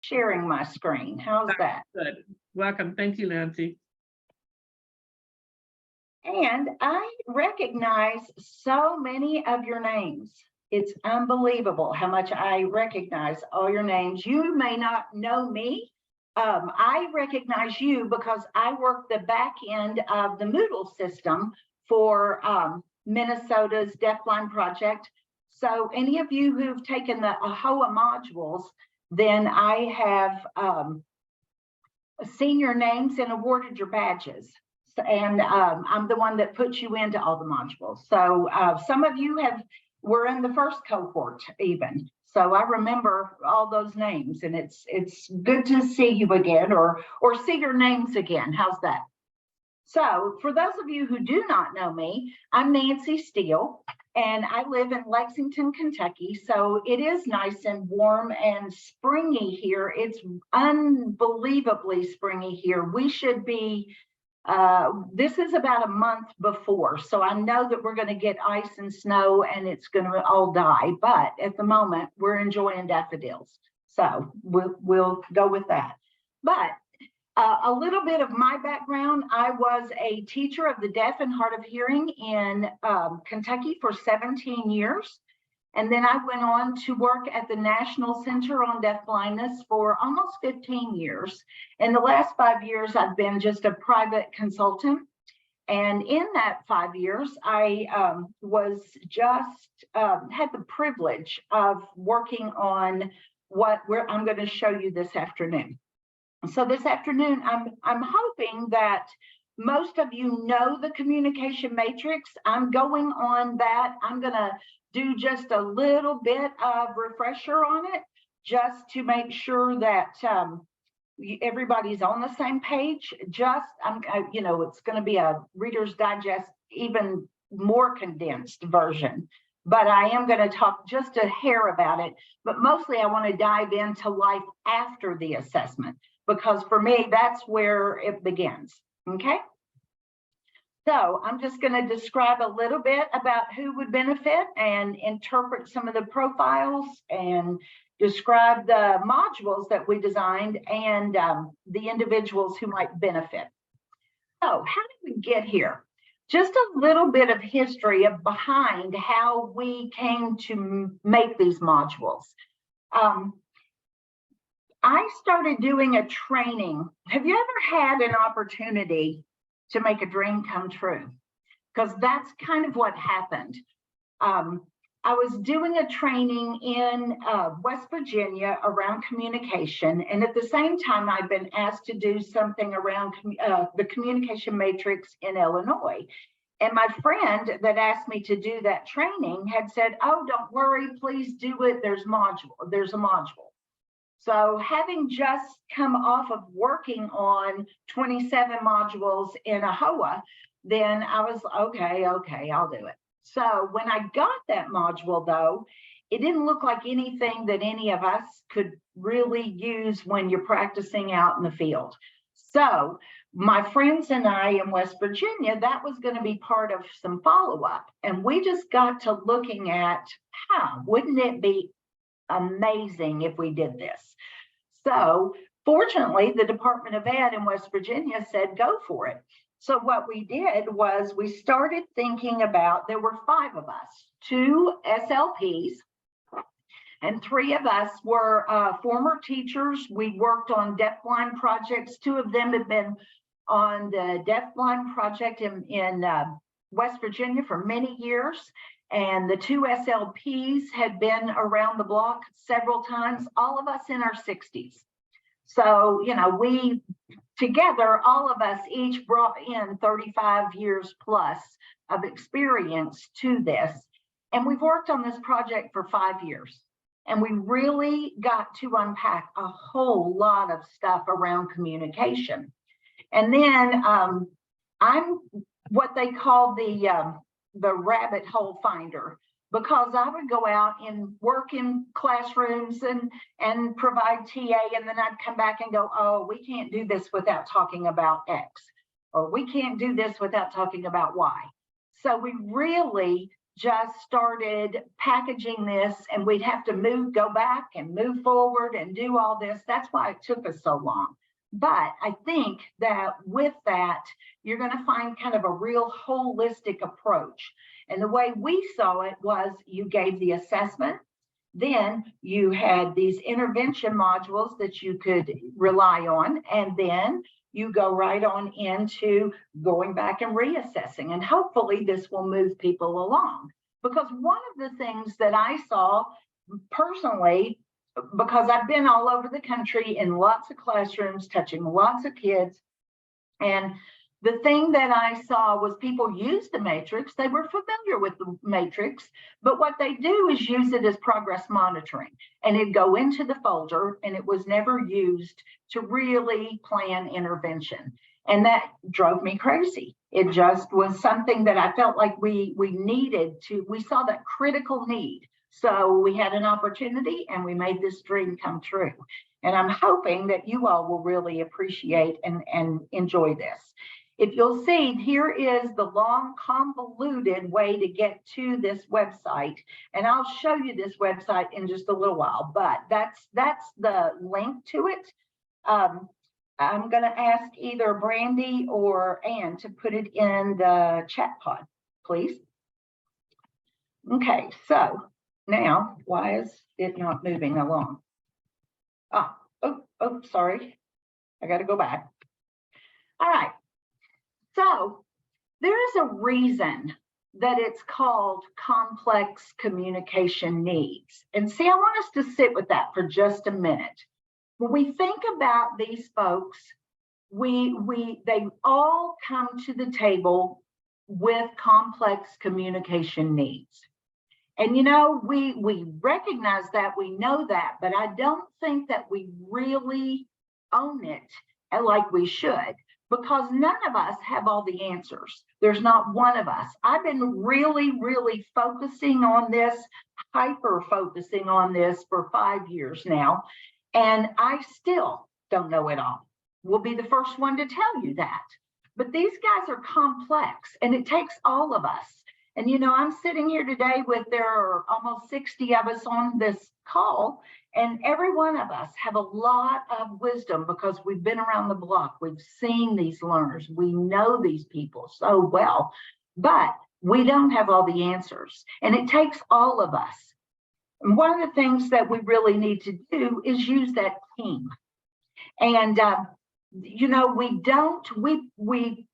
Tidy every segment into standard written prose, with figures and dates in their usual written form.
sharing my screen. How's that? Good. Welcome. Thank you, Nancy. And I recognize so many of your names. It's unbelievable how much I recognize all your names. You may not know me. I recognize you because I work the back end of the Moodle system for Minnesota's Deafblind Project. So any of you who've taken the AHOA modules, then I have seen your names and awarded your badges. And I'm the one that puts you into all the modules. So some of you were in the first cohort even. So I remember all those names, and it's good to see you again or see your names again. How's that? So for those of you who do not know me, I'm Nancy Steele, and I live in Lexington, Kentucky. So it is nice and warm and springy here. It's unbelievably springy here. We should be, this is about a month before. So I know that we're going to get ice and snow and it's going to all die. But at the moment, we're enjoying daffodils. So we'll go with that. But a little bit of my background, I was a teacher of the deaf and hard of hearing in Kentucky for 17 years. And then I went on to work at the National Center on Deafblindness for almost 15 years. In the last 5 years, I've been just a private consultant. And in that 5 years, I was just had the privilege of working on what I'm going to show you this afternoon. So this afternoon, I'm hoping that most of you know the communication matrix. I'm going on that. I'm going to do just a little bit of refresher on it, just to make sure that everybody's on the same page. You know, it's going to be a Reader's Digest, even more condensed version. But I am going to talk just a hair about it. But mostly I want to dive into life after the assessment, because for me, that's where it begins, okay? So I'm just going to describe a little bit about who would benefit and interpret some of the profiles and describe the modules that we designed and the individuals who might benefit. So how did we get here? Just a little bit of history behind how we came to make these modules. I started doing a training. Have you ever had an opportunity to make a dream come true? Because that's kind of what happened. I was doing a training in West Virginia around communication. And at the same time, I'd been asked to do something around the communication matrix in Illinois. And my friend that asked me to do that training had said, oh, don't worry, please do it. There's a module. So having just come off of working on 27 modules in AHOA, then I was, okay, I'll do it. So when I got that module though, it didn't look like anything that any of us could really use when you're practicing out in the field. So my friends and I in West Virginia, that was going to be part of some follow-up. And we just got to looking at, wouldn't it be amazing if we did this? So fortunately, the Department of Ed in West Virginia said, go for it. So what we did was we started thinking about, there were 5 of us, 2 SLPs, and 3 of us were former teachers. We worked on deafblind projects. 2 of them have been on the deafblind project in West Virginia for many years. And the 2 SLPs had been around the block several times, all of us in our 60s. So, you know, we together, all of us each brought in 35 years plus of experience to this. And we've worked on this project for 5 years. And we really got to unpack a whole lot of stuff around communication. And then I'm what they call the rabbit hole finder, because I would go out and work in classrooms and provide TA, and then I'd come back and go, oh, we can't do this without talking about X, or we can't do this without talking about Y. So we really just started packaging this, and we'd have to go back and move forward and do all this. That's why it took us so long. But I think that with that, you're going to find kind of a real holistic approach. And the way we saw it was you gave the assessment, then you had these intervention modules that you could rely on, and then you go right on into going back and reassessing. And hopefully this will move people along. Because one of the things that I saw personally, because I've been all over the country in lots of classrooms, touching lots of kids, and the thing that I saw was people use the matrix. They were familiar with the matrix, but what they do is use it as progress monitoring, and it'd go into the folder, and it was never used to really plan intervention. And that drove me crazy. It just was something that I felt like we needed to, we saw that critical need. So we had an opportunity, and we made this dream come true. And I'm hoping that you all will really appreciate and enjoy this. If you'll see, here is the long, convoluted way to get to this website. And I'll show you this website in just a little while, but that's the link to it. I'm going to ask either Brandy or Ann to put it in the chat pod, please. Okay, so now, why is it not moving along? Oh, sorry. I got to go back. All right. So there is a reason that it's called complex communication needs. And see, I want us to sit with that for just a minute. When we think about these folks, they all come to the table with complex communication needs. And you know, we recognize that, we know that, but I don't think that we really own it like we should, because none of us have all the answers. There's not one of us. I've been really focusing on this, hyper focusing on this for 5 years now, and I still don't know it all. We'll be the first one to tell you that. But these guys are complex, and it takes all of us. And you know, I'm sitting here today there are almost 60 of us on this call, and every one of us have a lot of wisdom because we've been around the block. We've seen these learners. We know these people so well, but we don't have all the answers, and it takes all of us. And one of the things that we really need to do is use that team. And, you know, we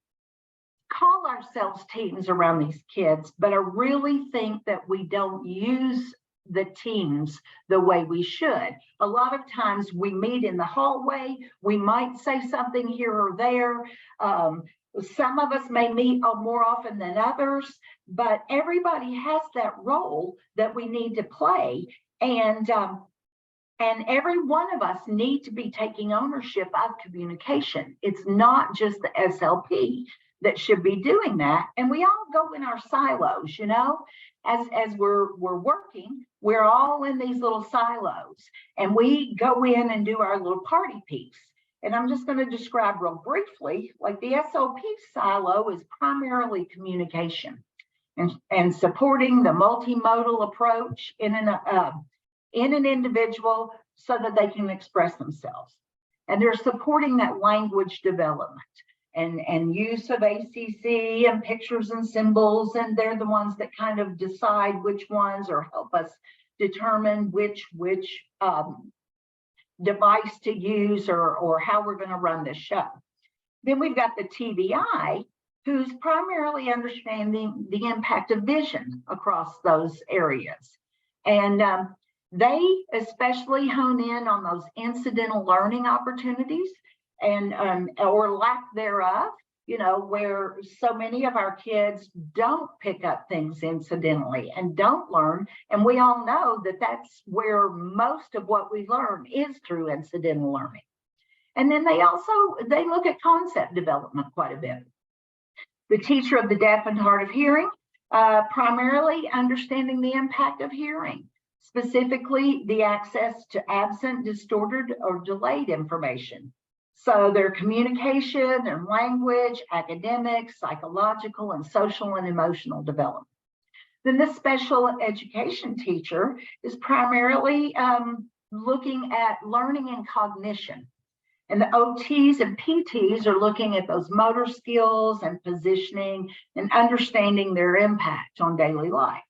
call ourselves teams around these kids, but I really think that we don't use the teams the way we should. A lot of times we meet in the hallway, we might say something here or there. Some of us may meet more often than others, but everybody has that role that we need to play. And every one of us need to be taking ownership of communication. It's not just the SLP that should be doing that. And we all go in our silos, you know, as we're working, we're all in these little silos, and we go in and do our little party piece. And I'm just going to describe real briefly, like the SLP silo is primarily communication and supporting the multimodal approach in an individual so that they can express themselves. And they're supporting that language development and use of ACC and pictures and symbols, and they're the ones that kind of decide which ones or help us determine which device to use or how we're going to run this show. Then we've got the TVI, who's primarily understanding the impact of vision across those areas. And they especially hone in on those incidental learning opportunities and or lack thereof, you know, where so many of our kids don't pick up things incidentally and don't learn. And we all know that that's where most of what we learn is through incidental learning. And then they look at concept development quite a bit. The teacher of the deaf and hard of hearing, primarily understanding the impact of hearing, specifically the access to absent, distorted, or delayed information. So their communication, their language, academics, psychological, and social and emotional development. Then the special education teacher is primarily looking at learning and cognition. And the OTs and PTs are looking at those motor skills and positioning and understanding their impact on daily life.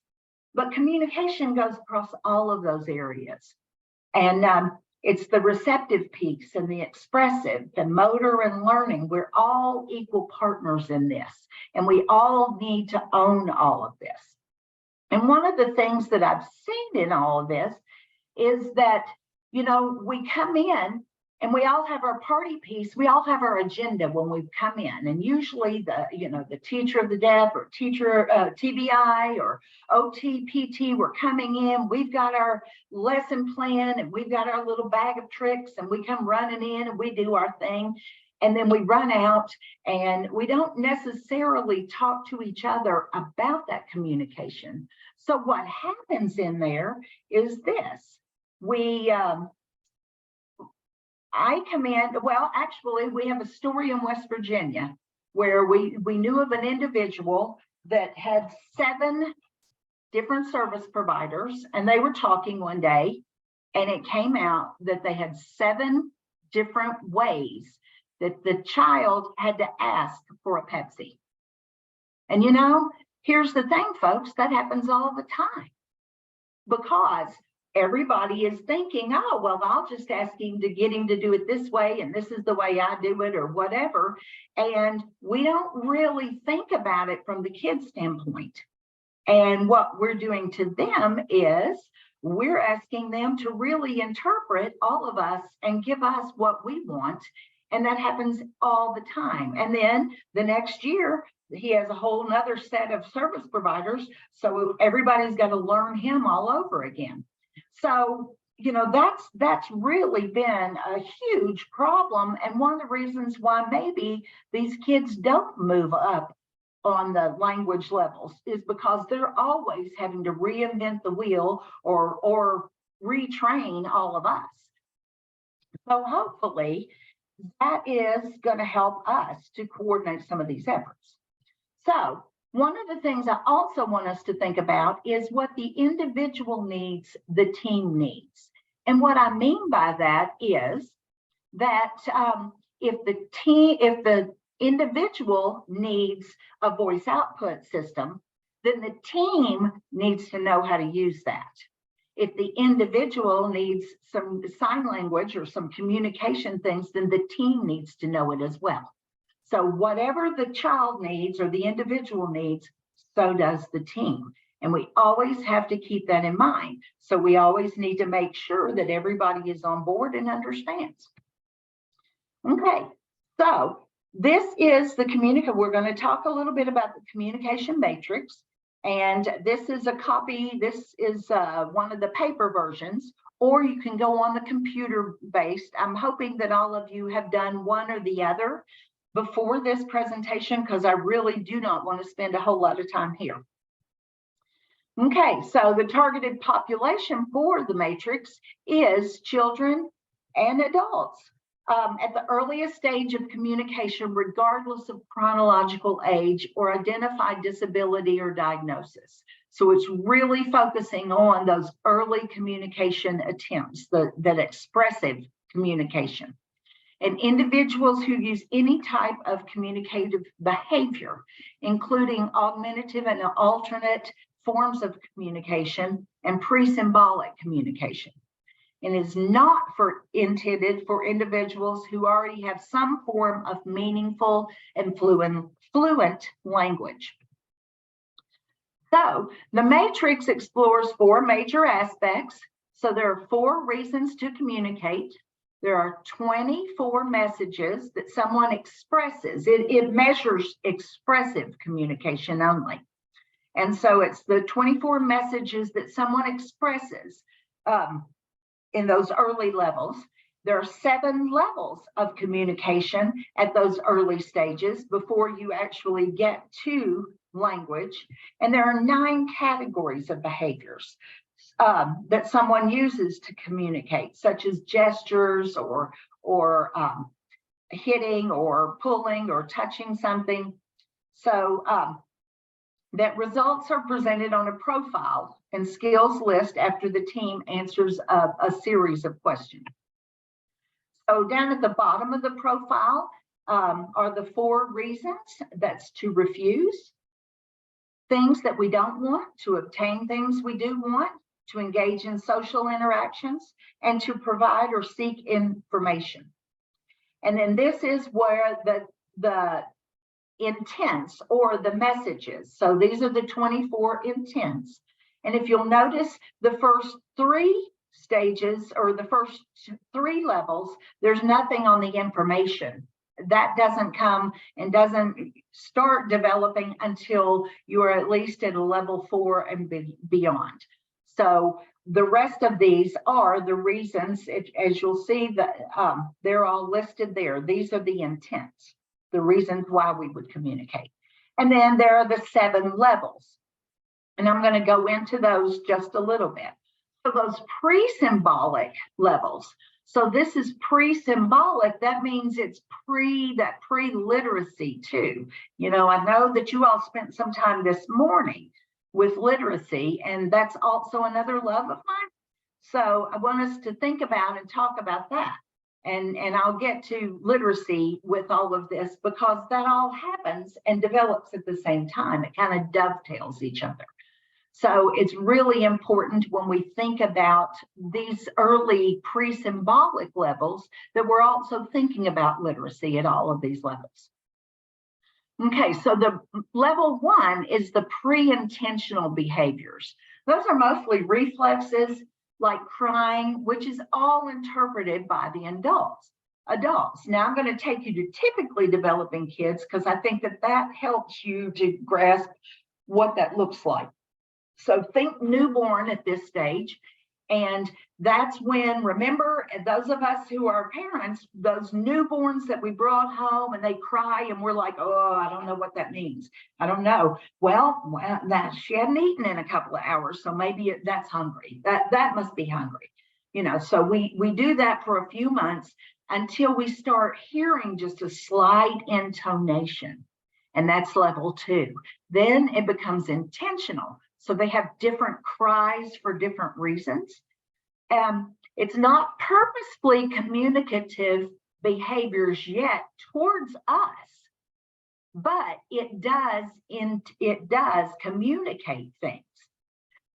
But communication goes across all of those areas. And it's the receptive piece and the expressive, the motor and learning. We're all equal partners in this, and we all need to own all of this. And one of the things that I've seen in all of this is that, we come in and we all have our party piece. We all have our agenda when we come in. And usually the teacher of the deaf or teacher TBI or OT, PT, we're coming in. We've got our lesson plan and we've got our little bag of tricks and we come running in and we do our thing. And then we run out and we don't necessarily talk to each other about that communication. So what happens in there is this. I come in, well, actually, we have a story in West Virginia where we knew of an individual that had 7 different service providers, and they were talking one day, and it came out that they had 7 different ways that the child had to ask for a Pepsi. And here's the thing, folks, that happens all the time because everybody is thinking, oh, well, I'll just ask him to get him to do it this way, and this is the way I do it, or whatever. And we don't really think about it from the kid's standpoint. And what we're doing to them is we're asking them to really interpret all of us and give us what we want. And that happens all the time. And then the next year, he has a whole nother set of service providers. So everybody's got to learn him all over again. So, that's really been a huge problem. And one of the reasons why maybe these kids don't move up on the language levels is because they're always having to reinvent the wheel or retrain all of us. So hopefully that is going to help us to coordinate some of these efforts. So one of the things I also want us to think about is what the individual needs, the team needs. And what I mean by that is that if the individual needs a voice output system, then the team needs to know how to use that. If the individual needs some sign language or some communication things, then the team needs to know it as well. So whatever the child needs or the individual needs, so does the team. And we always have to keep that in mind. So we always need to make sure that everybody is on board and understands. Okay, so this is the communication. We're going to talk a little bit about the communication matrix. And this is a copy. This is one of the paper versions, or you can go on the computer based. I'm hoping that all of you have done one or the other before this presentation, because I really do not want to spend a whole lot of time here. Okay, so the targeted population for the matrix is children and adults at the earliest stage of communication, regardless of chronological age or identified disability or diagnosis. So it's really focusing on those early communication attempts, that expressive communication. And individuals who use any type of communicative behavior, including augmentative and alternate forms of communication and pre-symbolic communication, and is not intended for individuals who already have some form of meaningful and fluent language. So the matrix explores 4 major aspects. So there are 4 reasons to communicate. There are 24 messages that someone expresses. It measures expressive communication only. And so it's the 24 messages that someone expresses in those early levels. There are 7 levels of communication at those early stages before you actually get to language. And there are 9 categories of behaviors that someone uses to communicate, such as gestures or hitting or pulling or touching something. So that results are presented on a profile and skills list after the team answers a series of questions. So down at the bottom of the profile are the 4 reasons. That's to refuse things that we don't want, to obtain things we do want, to engage in social interactions, and to provide or seek information. And then this is where the intents or the messages. So these are the 24 intents. And if you'll notice, the first 3 stages or the first 3 levels, there's nothing on the information. That doesn't come and doesn't start developing until you are at least at a level 4 and beyond. So the rest of these are the reasons, as you'll see, that they're all listed there. These are the intents, the reasons why we would communicate. And then there are the 7 levels. And I'm going to go into those just a little bit. So those pre-symbolic levels. So this is pre-symbolic. That means it's pre-literacy too. You know, I know that you all spent some time this morning with literacy, and that's also another love of mine. So I want us to think about and talk about that. And I'll get to literacy with all of this because that all happens and develops at the same time. It kind of dovetails each other. So it's really important when we think about these early pre-symbolic levels that we're also thinking about literacy at all of these levels. Okay, so the level 1 is the pre-intentional behaviors. Those are mostly reflexes like crying, which is all interpreted by the adults. Now I'm going to take you to typically developing kids because I think that helps you to grasp what that looks like. So think newborn at this stage. And that's when, remember, those of us who are parents, those newborns that we brought home and they cry and we're like, oh, I don't know what that means. I don't know. Well, she hadn't eaten in a couple of hours, so maybe that's hungry. That must be hungry. You know, so we do that for a few months until we start hearing just a slight intonation. And that's level 2. Then it becomes intentional. So they have different cries for different reasons. It's not purposefully communicative behaviors yet towards us, but it does communicate things.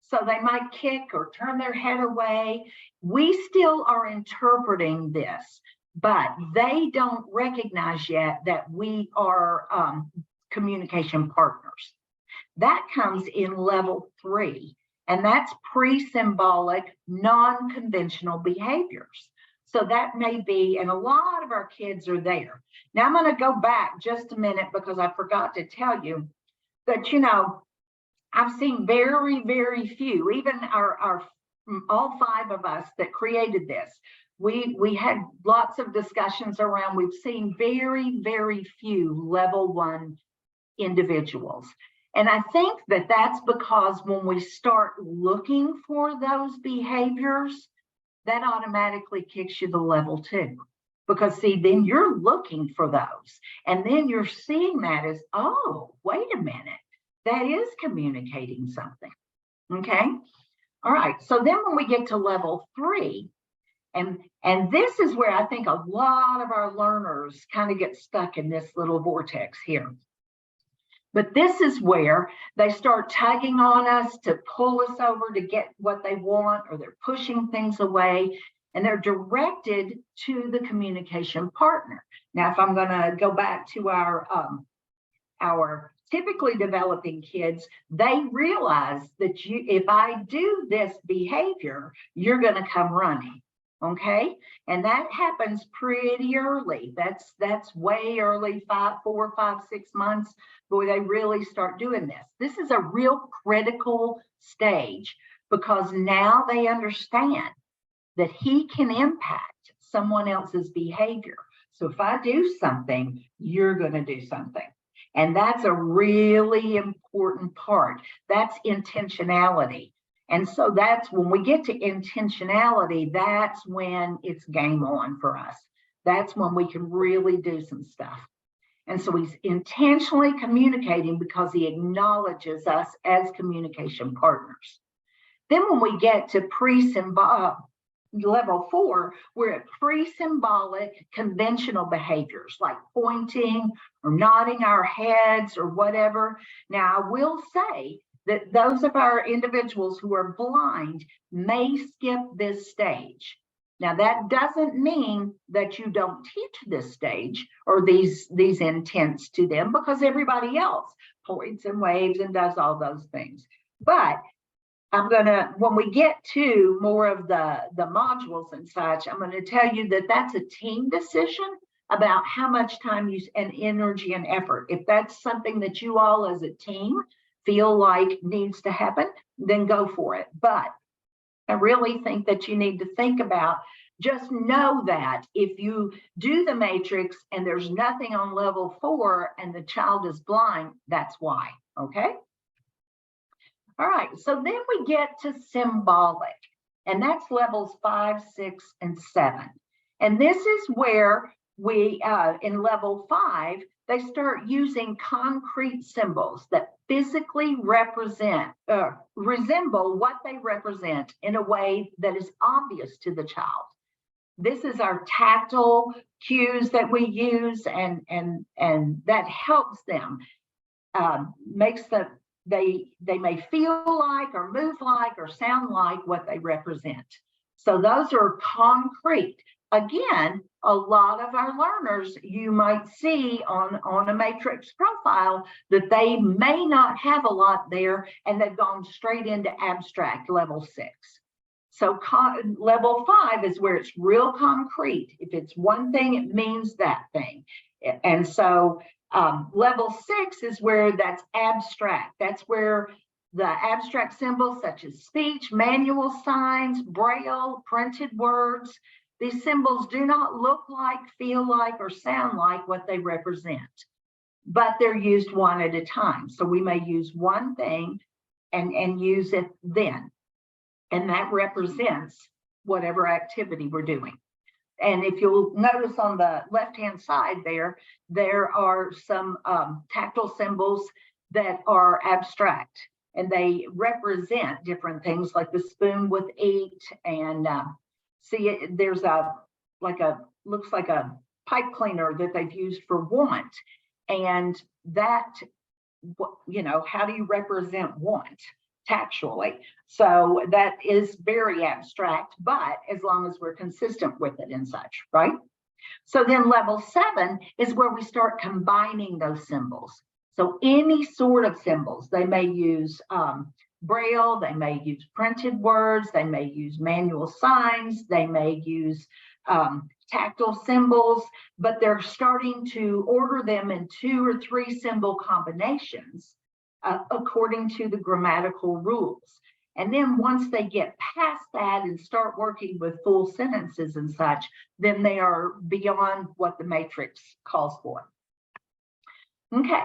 So they might kick or turn their head away. We still are interpreting this, but they don't recognize yet that we are communication partners. That comes in level 3, and that's pre-symbolic, non-conventional behaviors. So that may be, and a lot of our kids are there. Now I'm going to go back just a minute because I forgot to tell you that, you know, I've seen very, very few, even our all 5 of us that created this. We had lots of discussions around, we've seen very, very few level 1 individuals. And I think that that's because when we start looking for those behaviors, that automatically kicks you to level 2. Because see, then you're looking for those. And then you're seeing that as, oh, wait a minute, that is communicating something. Okay. All right. So then when we get to level 3, and this is where I think a lot of our learners kind of get stuck in this little vortex here. But this is where they start tugging on us to pull us over to get what they want, or they're pushing things away, and they're directed to the communication partner. Now, if I'm going to go back to our typically developing kids, they realize that if I do this behavior, you're going to come running. Okay, and that happens pretty early. That's way early, 4, 5, 6 months, before they really start doing this. This is a real critical stage because now they understand that he can impact someone else's behavior. So if I do something, you're going to do something. And that's a really important part. That's intentionality. And so that's when we get to intentionality, that's when it's game on for us. That's when we can really do some stuff. And so he's intentionally communicating because he acknowledges us as communication partners. Then when we get to level 4, we're at pre-symbolic conventional behaviors like pointing or nodding our heads or whatever. Now, I will say that those of our individuals who are blind may skip this stage. Now, that doesn't mean that you don't teach this stage or these intents to them, because everybody else points and waves and does all those things. But when we get to more of the modules and such, I'm going to tell you that that's a team decision about how much time and energy and effort. If that's something that you all as a team feel like needs to happen, then go for it. But I really think that you need to think about, just know that if you do the matrix and there's nothing on level 4 and the child is blind, that's why, okay? All right, so then we get to symbolic, and that's levels 5, 6, and 7. And this is where we, in level 5, they start using concrete symbols that physically resemble what they represent in a way that is obvious to the child. This is our tactile cues that we use, and that helps them, makes they may feel like or move like or sound like what they represent. So those are concrete. Again, a lot of our learners, you might see on a matrix profile that they may not have a lot there, and they've gone straight into abstract level 6. So level 5 is where it's real concrete. If it's one thing, it means that thing. And so level 6 is where that's abstract. That's where the abstract symbols such as speech, manual signs, braille, printed words, these symbols do not look like, feel like, or sound like what they represent, but they're used one at a time. So we may use one thing and use it then, and that represents whatever activity we're doing. And if you'll notice on the left-hand side there are some tactile symbols that are abstract, and they represent different things like the spoon with eat, and see, there's looks like a pipe cleaner that they've used for want. And that, how do you represent want tactually? So that is very abstract, but as long as we're consistent with it and such, right? So then level 7 is where we start combining those symbols. So any sort of symbols, they may use braille, they may use printed words, they may use manual signs, they may use tactile symbols, but they're starting to order them in 2 or 3 symbol combinations according to the grammatical rules. And then once they get past that and start working with full sentences and such, then they are beyond what the matrix calls for. Okay.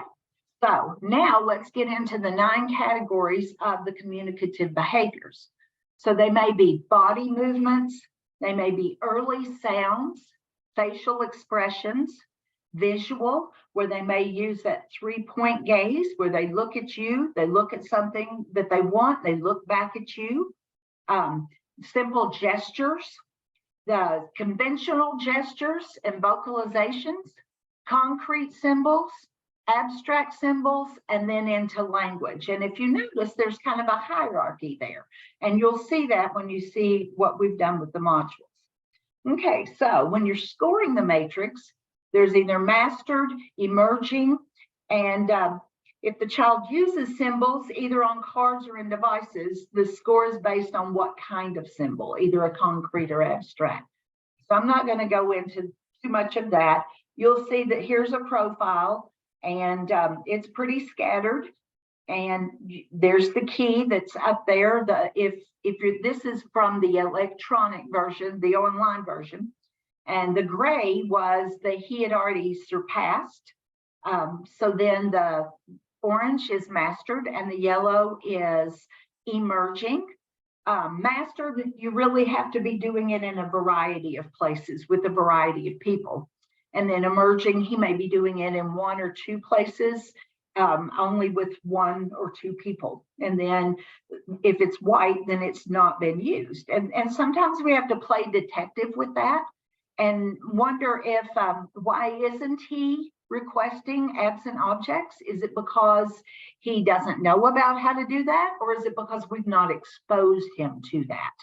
So now let's get into the 9 categories of the communicative behaviors. So they may be body movements, they may be early sounds, facial expressions, visual, where they may use that 3-point gaze, where they look at you, they look at something that they want, they look back at you. Simple gestures, the conventional gestures and vocalizations, concrete symbols, abstract symbols, and then into language. And if you notice, there's kind of a hierarchy there, and you'll see that when you see what we've done with the modules. Okay, so when you're scoring the matrix, there's either mastered, emerging, and if the child uses symbols either on cards or in devices, the score is based on what kind of symbol, either a concrete or abstract. So I'm not going to go into too much of that. You'll see that here's a profile, and it's pretty scattered, and there's the key that's up there. This is from the electronic version, the online version, and the gray was that he had already surpassed. So then the orange is mastered and the yellow is emerging. Mastered, you really have to be doing it in a variety of places with a variety of people. And then emerging, he may be doing it in 1 or 2 places, only with 1 or 2 people. And then if it's white, then it's not been used. And sometimes we have to play detective with that and wonder if, why isn't he requesting absent objects? Is it because he doesn't know about how to do that? Or is it because we've not exposed him to that?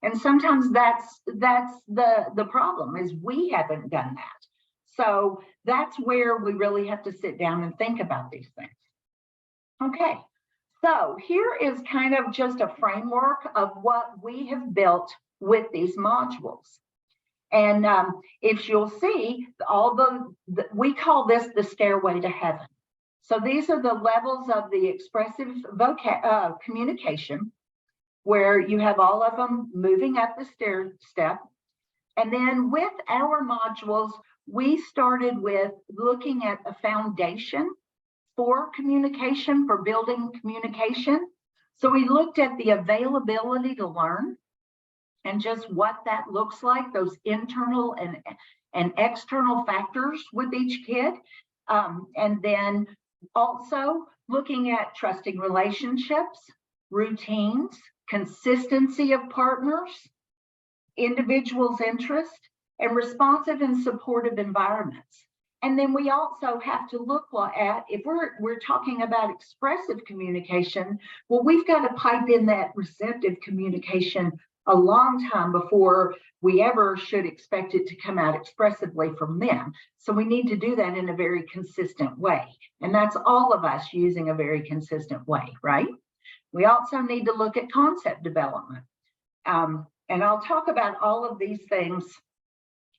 And sometimes that's the problem, is we haven't done that. So that's where we really have to sit down and think about these things. Okay, so here is kind of just a framework of what we have built with these modules. And if you'll see, all we call this the stairway to heaven. So these are the levels of the expressive communication, where you have all of them moving up the stair step. And then with our modules, we started with looking at a foundation for communication, for building communication. So we looked at the availability to learn and just what that looks like, those internal and external factors with each kid. And then also looking at trusting relationships, routines, consistency of partners, individuals' interest, and responsive and supportive environments. And then we also have to look at, if we're talking about expressive communication, well, we've got to pipe in that receptive communication a long time before we ever should expect it to come out expressively from them. So we need to do that in a very consistent way. And that's all of us using a very consistent way, right? We also need to look at concept development. And I'll talk about all of these things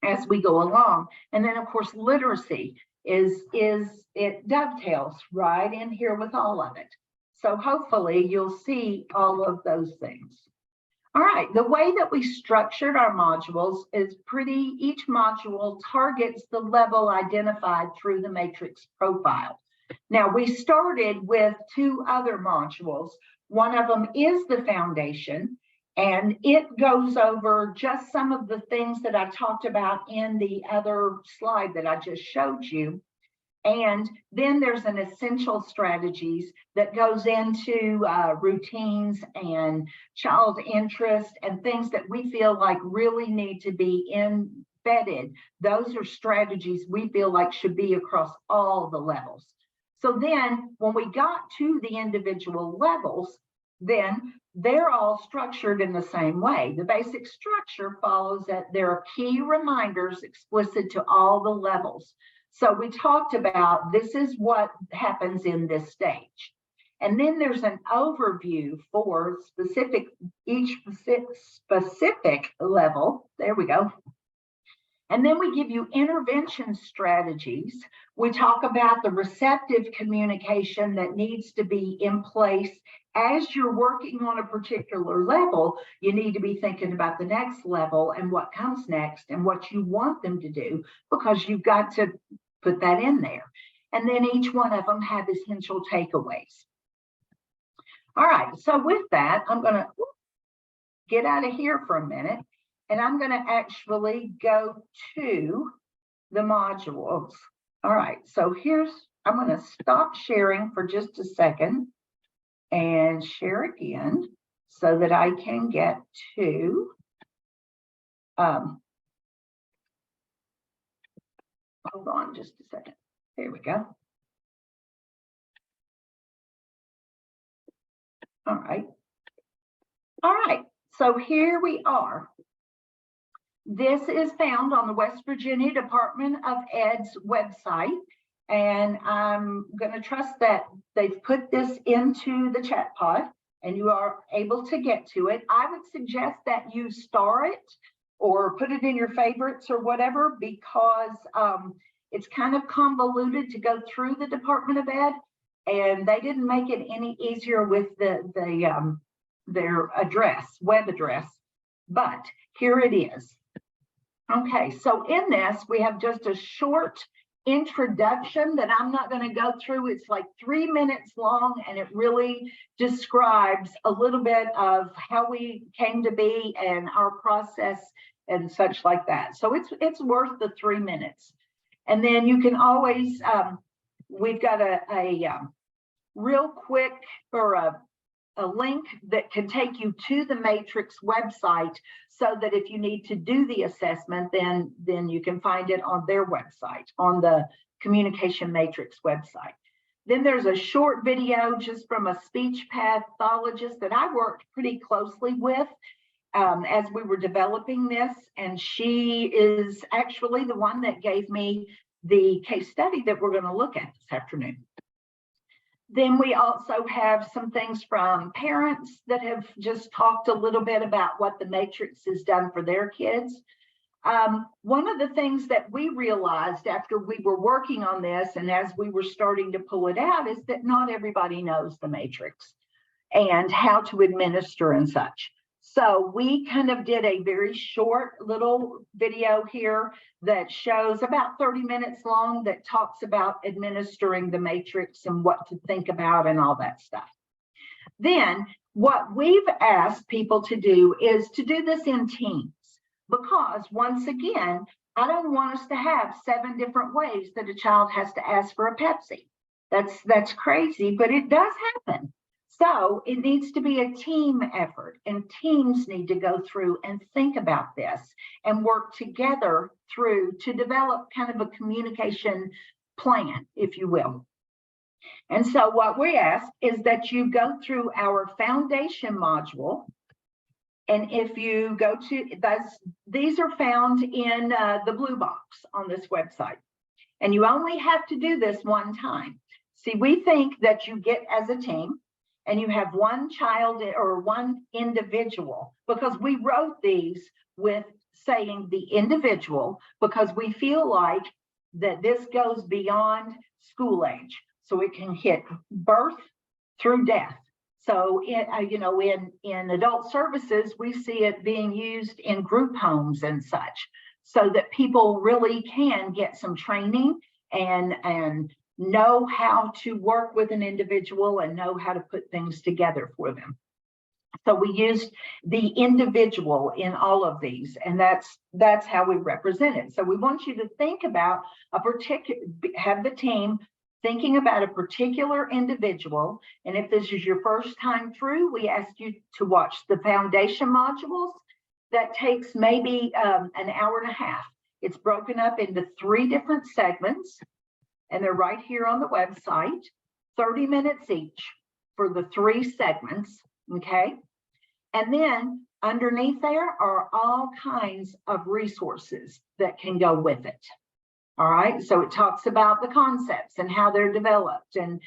as we go along. And then of course, literacy it dovetails right in here with all of it. So hopefully you'll see all of those things. All right, the way that we structured our modules is each module targets the level identified through the matrix profile. Now, we started with 2 other modules. One of them is the foundation, and it goes over just some of the things that I talked about in the other slide that I just showed you. And then there's an essential strategies that goes into routines and child interest and things that we feel like really need to be embedded. Those are strategies we feel like should be across all the levels. So then when we got to the individual levels, then they're all structured in the same way. The basic structure follows that there are key reminders explicit to all the levels. So we talked about this is what happens in this stage. And then there's an overview for each specific level. There we go. And then we give you intervention strategies. We talk about the receptive communication that needs to be in place. As you're working on a particular level, you need to be thinking about the next level and what comes next and what you want them to do, because you've got to put that in there. And then each one of them have essential takeaways. All right, so with that, I'm going to get out of here for a minute, and I'm going to actually go to the modules. All right, so I'm going to stop sharing for just a second and share again so that I can get to hold on just a second. There we go. All right. All right. So here we are. This is found on the West Virginia Department of Ed's website. And I'm going to trust that they've put this into the chat pod and you are able to get to it. I would suggest that you star it or put it in your favorites or whatever, because it's kind of convoluted to go through the Department of Ed, and they didn't make it any easier with their web address, but here it is. Okay, so in this, we have just a short introduction that I'm not going to go through. It's like 3 minutes long, and it really describes a little bit of how we came to be and our process and such like that. So it's worth the 3 minutes. And then you can always, we've got a real quick or a link that can take you to the Matrix website, so that if you need to do the assessment, then you can find it on their website, on the Communication Matrix website. Then there's a short video just from a speech pathologist that I worked pretty closely with as we were developing this. And she is actually the one that gave me the case study that we're going to look at this afternoon. Then we also have some things from parents that have just talked a little bit about what the Matrix has done for their kids. One of the things that we realized after we were working on this and as we were starting to pull it out is that not everybody knows the Matrix and how to administer and such. So we kind of did a very short little video here that shows about 30 minutes long that talks about administering the Matrix and what to think about and all that stuff. Then what we've asked people to do is to do this in teams, because once again, I don't want us to have 7 different ways that a child has to ask for a Pepsi. That's crazy, but it does happen. So it needs to be a team effort, and teams need to go through and think about this and work together through to develop kind of a communication plan, if you will. And so what we ask is that you go through our foundation module. And if you go to these are found in the blue box on this website. And you only have to do this one time. See, we think that you get as a team and you have one child or one individual, because we wrote these with saying the individual, because we feel like that this goes beyond school age. So it can hit birth through death. So, in adult services, we see it being used in group homes and such, so that people really can get some training and know how to work with an individual and know how to put things together for them. So we used the individual in all of these, and that's how we represent it. So we want you to think about have the team thinking about a particular individual. And if this is your first time through, we ask you to watch the foundation modules. That takes maybe an hour and a half. It's broken up into 3 different segments, and they're right here on the website, 30 minutes each for the 3 segments, okay? And then underneath there are all kinds of resources that can go with it. All right, so it talks about the concepts and how they're developed. And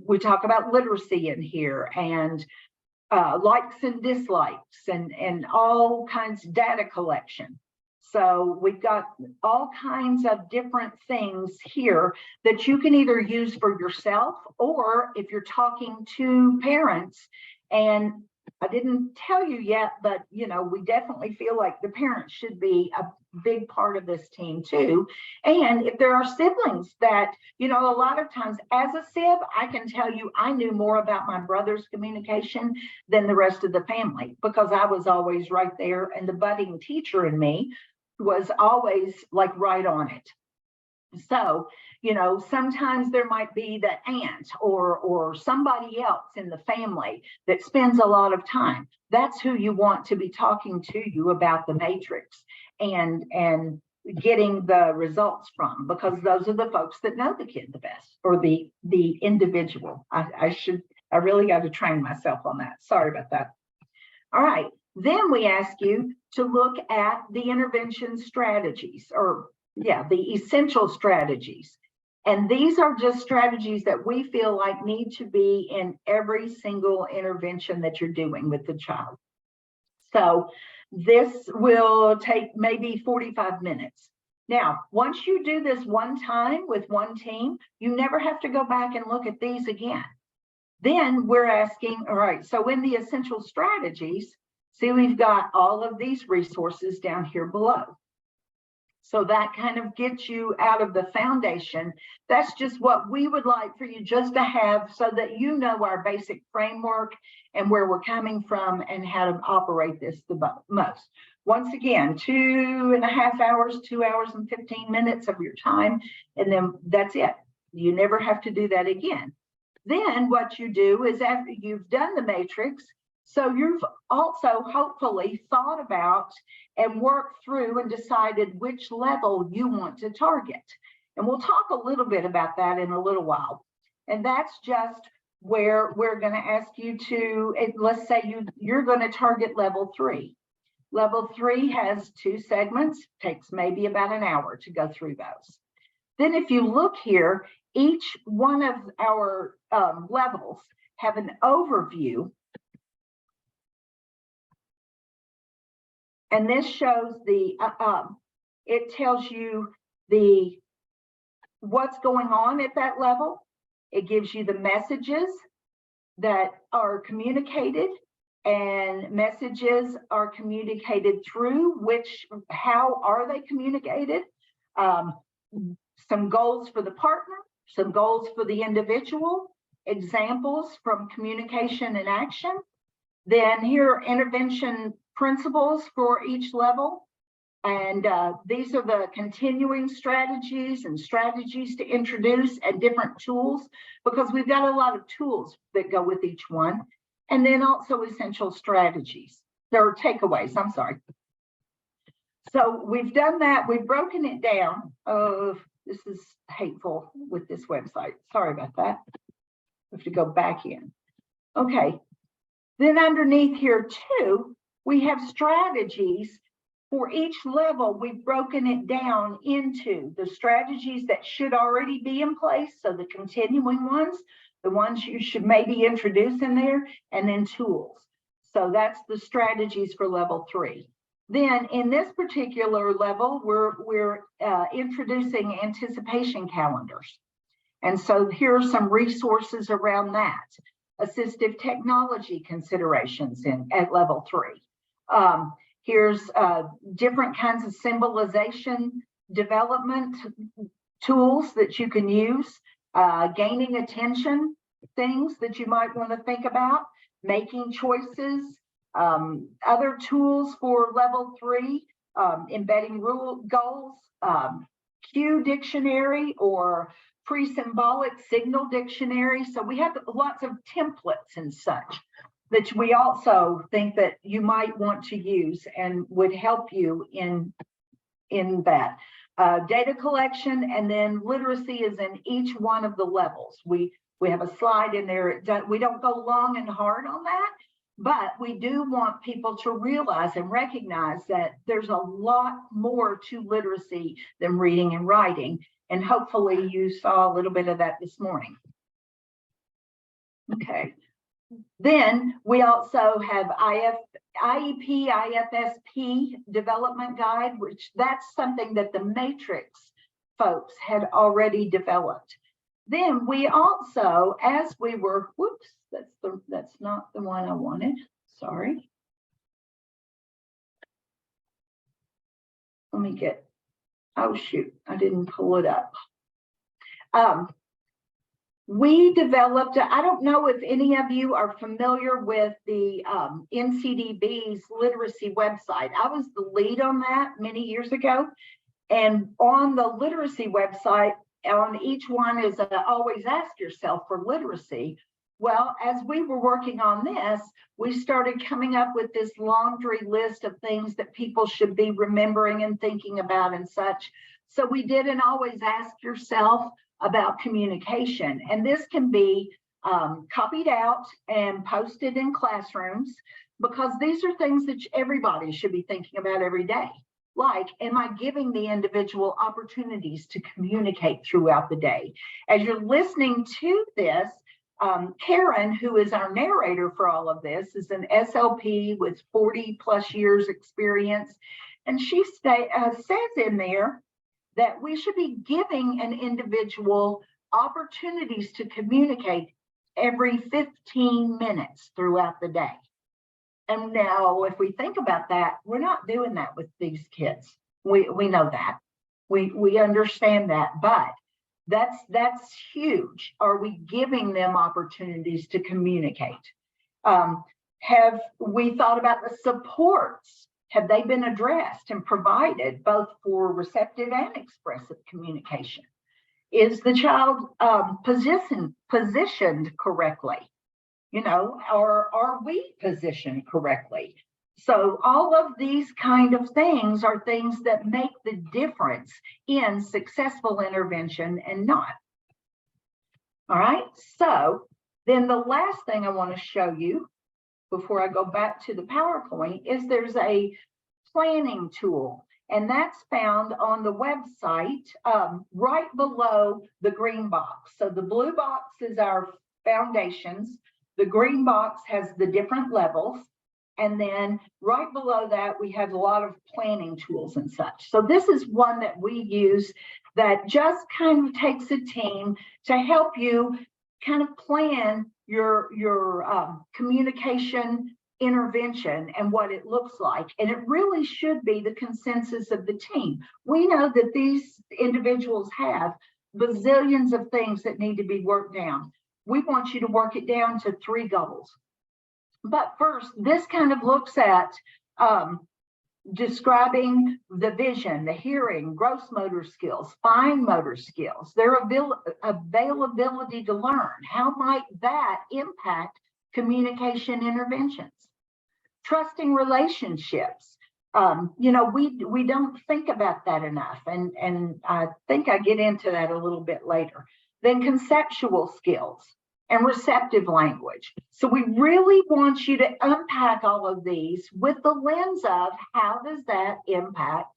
we talk about literacy in here, and likes and dislikes, and all kinds of data collection. So we've got all kinds of different things here that you can either use for yourself, or if you're talking to parents. And I didn't tell you yet, but we definitely feel like the parents should be a big part of this team too. And if there are siblings that, a lot of times as a sib, I can tell you I knew more about my brother's communication than the rest of the family, because I was always right there, and the budding teacher in me was always like right on it. So, sometimes there might be the aunt or somebody else in the family that spends a lot of time. That's who you want to be talking to you about the Matrix and getting the results from, because those are the folks that know the kid the best, or the individual. I really got to train myself on that. Sorry about that. All right. Then we ask you to look at the intervention strategies, the essential strategies. And these are just strategies that we feel like need to be in every single intervention that you're doing with the child. So this will take maybe 45 minutes. Now, once you do this one time with one team, you never have to go back and look at these again. Then we're asking, all right, so in the essential strategies, see, we've got all of these resources down here below. So that kind of gets you out of the foundation. That's just what we would like for you just to have, so that you know our basic framework and where we're coming from and how to operate this the most. Once again, 2.5 hours, 2 hours and 15 minutes of your time, and then that's it. You never have to do that again. Then what you do is after you've done the matrix, so you've also hopefully thought about and worked through and decided which level you want to target. And we'll talk a little bit about that in a little while. And that's just where we're going to ask you to, let's say you're going to target level 3. Level 3 has 2 segments, takes maybe about an hour to go through those. Then if you look here, each one of our levels have an overview. And this shows it tells you what's going on at that level. It gives you the messages that are communicated, and messages are communicated through how are they communicated? Some goals for the partner, some goals for the individual, examples from communication and action. Then here are intervention principles for each level. And these are the continuing strategies and strategies to introduce and different tools, because we've got a lot of tools that go with each one. And then also essential strategies. There are takeaways, I'm sorry. So we've done that. We've broken it down. This is hateful with this website. Sorry about that. We have to go back in. Okay. Then underneath here too, we have strategies for each level. We've broken it down into the strategies that should already be in place. So the continuing ones, the ones you should maybe introduce in there, and then tools. So that's the strategies for level 3. Then in this particular level, we're introducing anticipation calendars. And so here are some resources around that. Assistive technology considerations at level 3. Here's different kinds of symbolization development tools that you can use, gaining attention, things that you might want to think about, making choices, other tools for level 3, embedding goals, cue dictionary or pre-symbolic signal dictionary. So we have lots of templates and such that we also think that you might want to use and would help you in that. Data collection, and then literacy is in each one of the levels. We have a slide in there. We don't go long and hard on that, but we do want people to realize and recognize that there's a lot more to literacy than reading and writing. And hopefully you saw a little bit of that this morning. Okay. Then we also have IEP, IFSP development guide, which that's something that the Matrix folks had already developed. Then we also, as we were, whoops, that's not the one I wanted. Sorry. Let me get, oh shoot, I didn't pull it up. We developed, I don't know if any of you are familiar with the NCDB's literacy website. I was the lead on that many years ago. And on the literacy website, on each one is always ask yourself for literacy. Well, as we were working on this, we started coming up with this laundry list of things that people should be remembering and thinking about and such. So we did an always ask yourself about communication. And this can be copied out and posted in classrooms, because these are things that everybody should be thinking about every day. Like, am I giving the individual opportunities to communicate throughout the day? As you're listening to this, Karen, who is our narrator for all of this, is an SLP with 40 plus years experience. And she says in there that we should be giving an individual opportunities to communicate every 15 minutes throughout the day. And now, if we think about that, we're not doing that with these kids. We know that. We understand that, but that's huge. Are we giving them opportunities to communicate? Have we thought about the supports? Have they been addressed and provided both for receptive and expressive communication? Is the child positioned correctly? Or are we positioned correctly? So all of these kind of things are things that make the difference in successful intervention and not. All right, so then the last thing I want to show you before I go back to the PowerPoint is there's a planning tool, and that's found on the website right below the green box. So the blue box is our foundations. The green box has the different levels. And then right below that, we have a lot of planning tools and such. So this is one that we use that just kind of takes a team to help you kind of plan your communication intervention and what it looks like. And it really should be the consensus of the team. We know that these individuals have bazillions of things that need to be worked down. We want you to work it down to 3 goals. But first, this kind of looks at describing the vision, the hearing, gross motor skills, fine motor skills, their availability to learn. How might that impact communication interventions? Trusting relationships. We don't think about that enough, and I think I get into that a little bit later. Then conceptual skills and receptive language. So we really want you to unpack all of these with the lens of how does that impact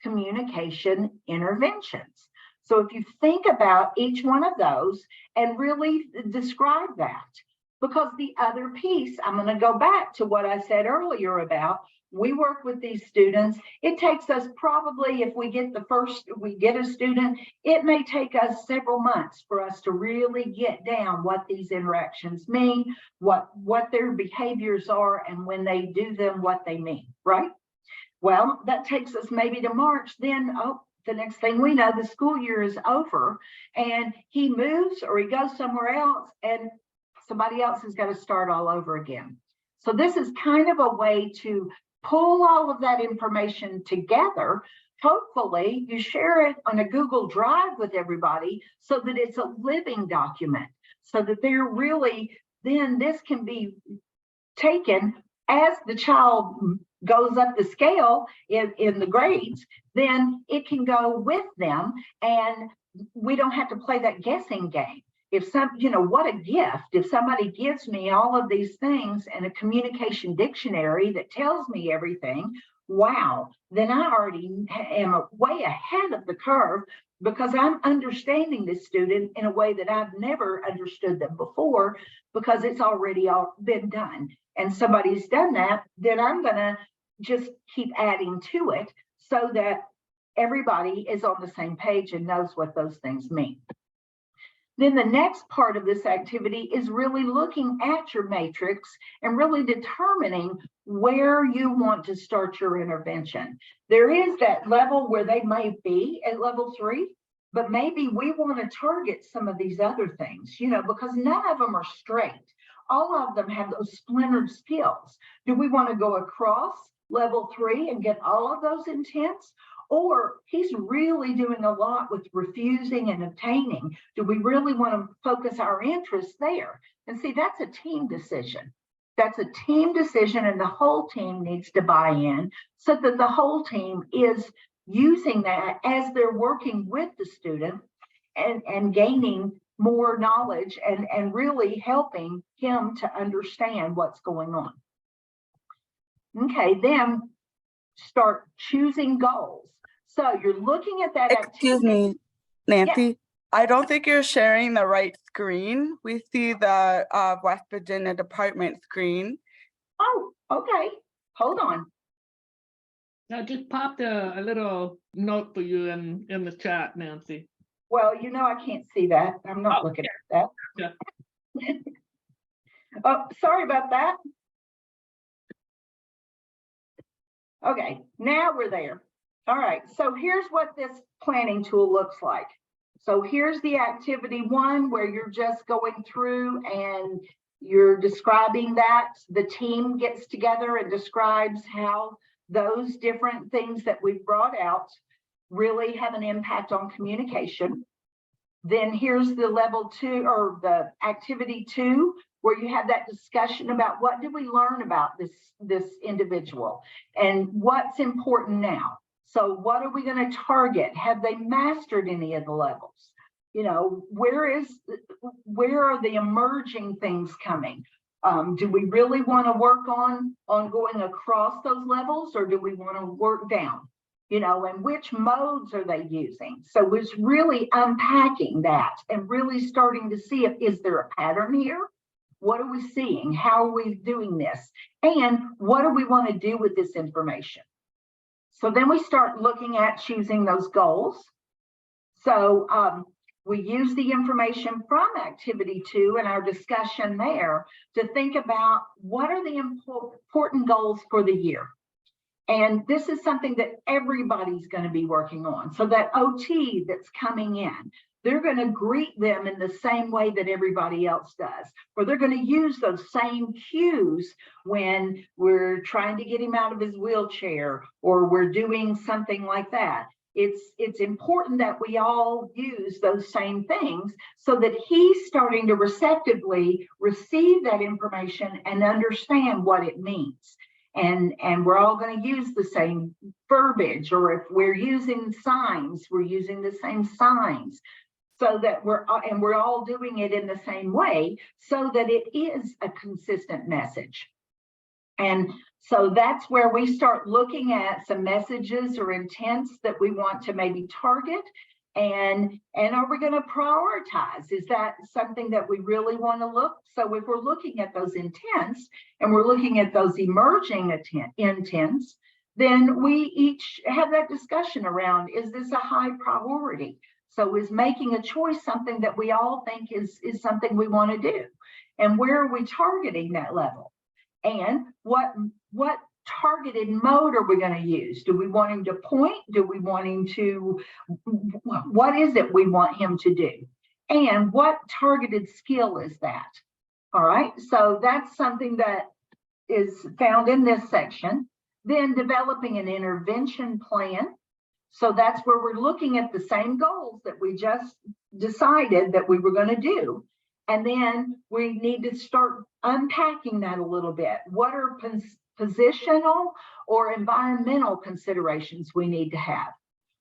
communication interventions? So if you think about each one of those and really describe that, because the other piece, I'm going to go back to what I said earlier about, we work with these students. It takes us probably, if we get a student, it may take us several months for us to really get down what these interactions mean, what their behaviors are, and when they do them, what they mean, right? Well, that takes us maybe to March. Then, the next thing we know, the school year is over and he moves or he goes somewhere else and somebody else has got to start all over again. So this is kind of a way to pull all of that information together. Hopefully you share it on a Google Drive with everybody so that it's a living document, so that they're really, then this can be taken as the child goes up the scale in the grades, then it can go with them and we don't have to play that guessing game. If what a gift, if somebody gives me all of these things and a communication dictionary that tells me everything, wow, then I already am way ahead of the curve because I'm understanding this student in a way that I've never understood them before because it's already all been done. And somebody's done that, then I'm gonna just keep adding to it so that everybody is on the same page and knows what those things mean. Then the next part of this activity is really looking at your matrix and really determining where you want to start your intervention. There is that level where they may be at level 3, but maybe we want to target some of these other things, because none of them are straight. All of them have those splintered skills. Do we want to go across level 3 and get all of those intents? Or he's really doing a lot with refusing and obtaining. Do we really want to focus our interest there? And see, that's a team decision. That's a team decision, and the whole team needs to buy in so that the whole team is using that as they're working with the student and gaining more knowledge and really helping him to understand what's going on. Okay, then start choosing goals. So you're looking at that activity. Excuse me, Nancy. Yeah. I don't think you're sharing the right screen. We see the West Virginia Department screen. Oh, okay. Hold on. I just popped a little note for you in the chat, Nancy. Well, I can't see that. I'm not looking at that. Yeah. Oh, sorry about that. Okay, now we're there. All right, so here's what this planning tool looks like. So here's the activity 1 where you're just going through and you're describing that. The team gets together and describes how those different things that we've brought out really have an impact on communication. Then here's the level 2 or the activity 2, where you have that discussion about what did we learn about this individual and what's important now. So what are we going to target? Have they mastered any of the levels? You know, where are the emerging things coming? Do we really want to work on going across those levels, or do we want to work down? You know, and which modes are they using? So it's really unpacking that and really starting to see is there a pattern here? What are we seeing? How are we doing this? And what do we want to do with this information? So then we start looking at choosing those goals. So we use the information from activity 2 and our discussion there to think about what are the important goals for the year. And this is something that everybody's going to be working on. So that OT that's coming in, they're going to greet them in the same way that everybody else does, or they're going to use those same cues when we're trying to get him out of his wheelchair or we're doing something like that. It's important that we all use those same things so that he's starting to receptively receive that information and understand what it means. And we're all going to use the same verbiage, or if we're using signs, we're using the same signs, so that we're all doing it in the same way so that it is a consistent message. And so that's where we start looking at some messages or intents that we want to maybe target. And are we going to prioritize? Is that something that we really want to look? So if we're looking at those intents and we're looking at those emerging intents, then we each have that discussion around, is this a high priority? So is making a choice something that we all think is something we want to do? And where are we targeting that level? And what targeted mode are we going to use? Do we want him to point? Do we want him to, what is it we want him to do? And what targeted skill is that? All right, so that's something that is found in this section. Then developing an intervention plan. So that's where we're looking at the same goals that we just decided that we were going to do. And then we need to start unpacking that a little bit. What are positional or environmental considerations we need to have?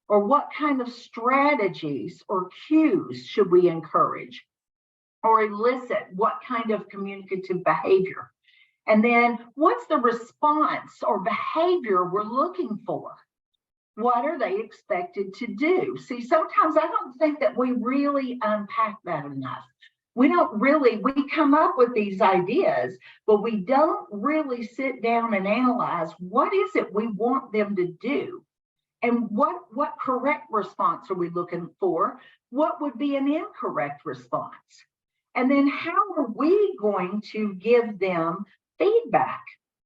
Or what kind of strategies or cues should we encourage or elicit? What kind of communicative behavior? And then what's the response or behavior we're looking for? What are they expected to do? See, sometimes I don't think that we really unpack that enough. We come up with these ideas, but we don't really sit down and analyze what is it we want them to do, and what correct response are we looking for? What would be an incorrect response? And then how are we going to give them feedback?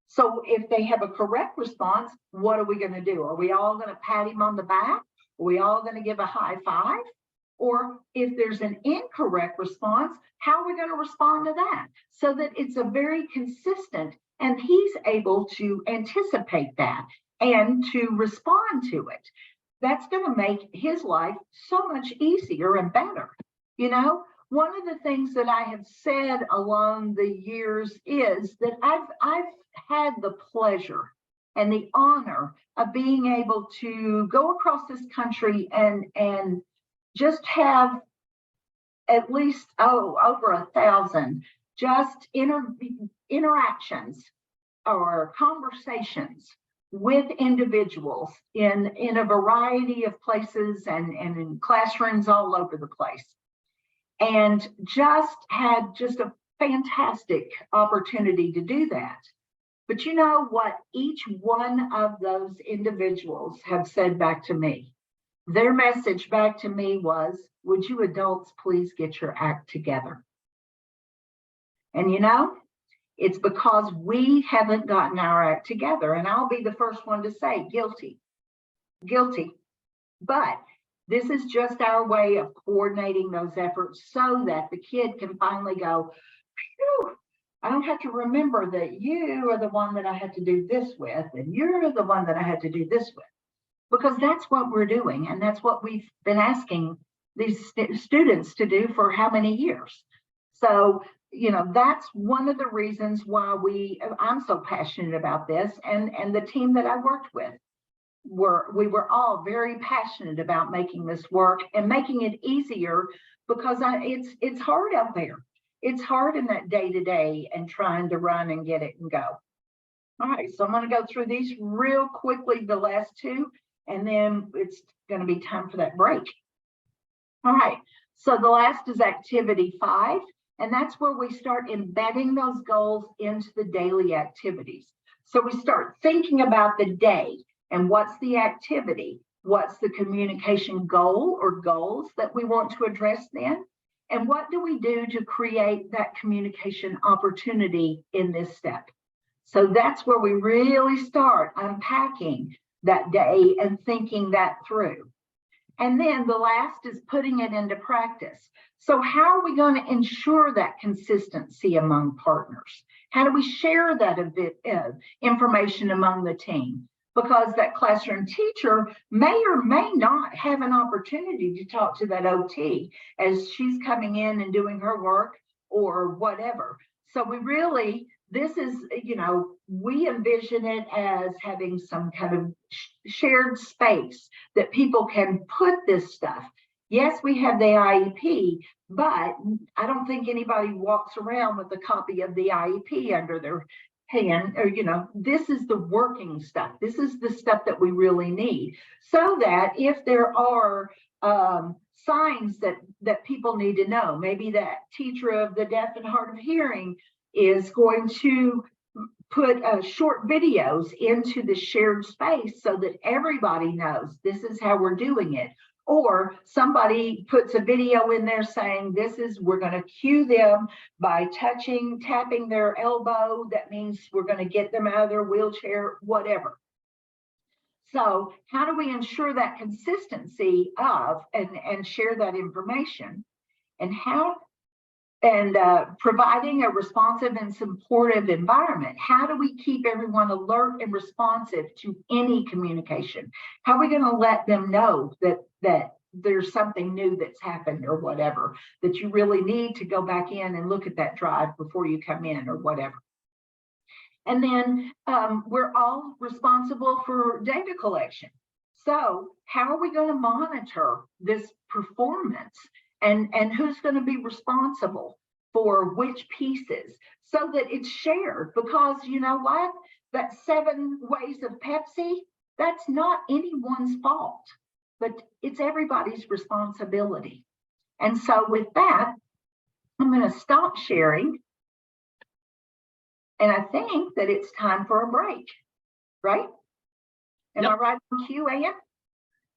So if they have a correct response, what are we going to do? Are we all going to pat him on the back? Are we all going to give a high five? Or if there's an incorrect response, how are we going to respond to that? So that it's a very consistent, and he's able to anticipate that and to respond to it. That's going to make his life so much easier and better. You know, one of the things that I have said along the years is that I've had the pleasure and the honor of being able to go across this country and just have at least over 1,000 just interactions or conversations with individuals in a variety of places and in classrooms all over the place, and just had just a fantastic opportunity to do that. But you know what each one of those individuals have said back to me? Their message back to me was, would you adults please get your act together? And you know, it's because we haven't gotten our act together. And I'll be the first one to say guilty. But this is just our way of coordinating those efforts so that the kid can finally go, phew, I don't have to remember that you are the one that I had to do this with, and you're the one that I had to do this with, because that's what we're doing. And that's what we've been asking these students to do for how many years. So, that's one of the reasons why I'm so passionate about this, and the team that I worked with we were all very passionate about making this work and making it easier, because it's hard out there. It's hard in that day-to-day and trying to run and get it and go. All right, so I'm going to go through these real quickly, the last two, and then it's going to be time for that break. All right, so the last is activity 5, and that's where we start embedding those goals into the daily activities. So we start thinking about the day and what's the activity, what's the communication goal or goals that we want to address then, and what do we do to create that communication opportunity in this step. So that's where we really start unpacking that day and thinking that through. And then the last is putting it into practice. So how are we going to ensure that consistency among partners? How do we share that information among the team? Because that classroom teacher may or may not have an opportunity to talk to that OT as she's coming in and doing her work or whatever. So this is, we envision it as having some kind of shared space that people can put this stuff. Yes, we have the IEP, but I don't think anybody walks around with a copy of the IEP under their hand, or, this is the working stuff. This is the stuff that we really need, so that if there are signs that people need to know, maybe that teacher of the deaf and hard of hearing is going to put short videos into the shared space so that everybody knows this is how we're doing it. Or somebody puts a video in there saying we're going to cue them by tapping their elbow. That means we're going to get them out of their wheelchair, whatever. So how do we ensure that consistency of and share that information? And providing a responsive and supportive environment. How do we keep everyone alert and responsive to any communication? How are we going to let them know that there's something new that's happened or whatever, that you really need to go back in and look at that drive before you come in or whatever? And then we're all responsible for data collection. So how are we going to monitor this performance? And who's going to be responsible for which pieces, so that it's shared? Because you know what? That 7 ways of Pepsi, that's not anyone's fault, but it's everybody's responsibility. And so with that, I'm going to stop sharing. And I think that it's time for a break, right? Am I right on cue, Ann?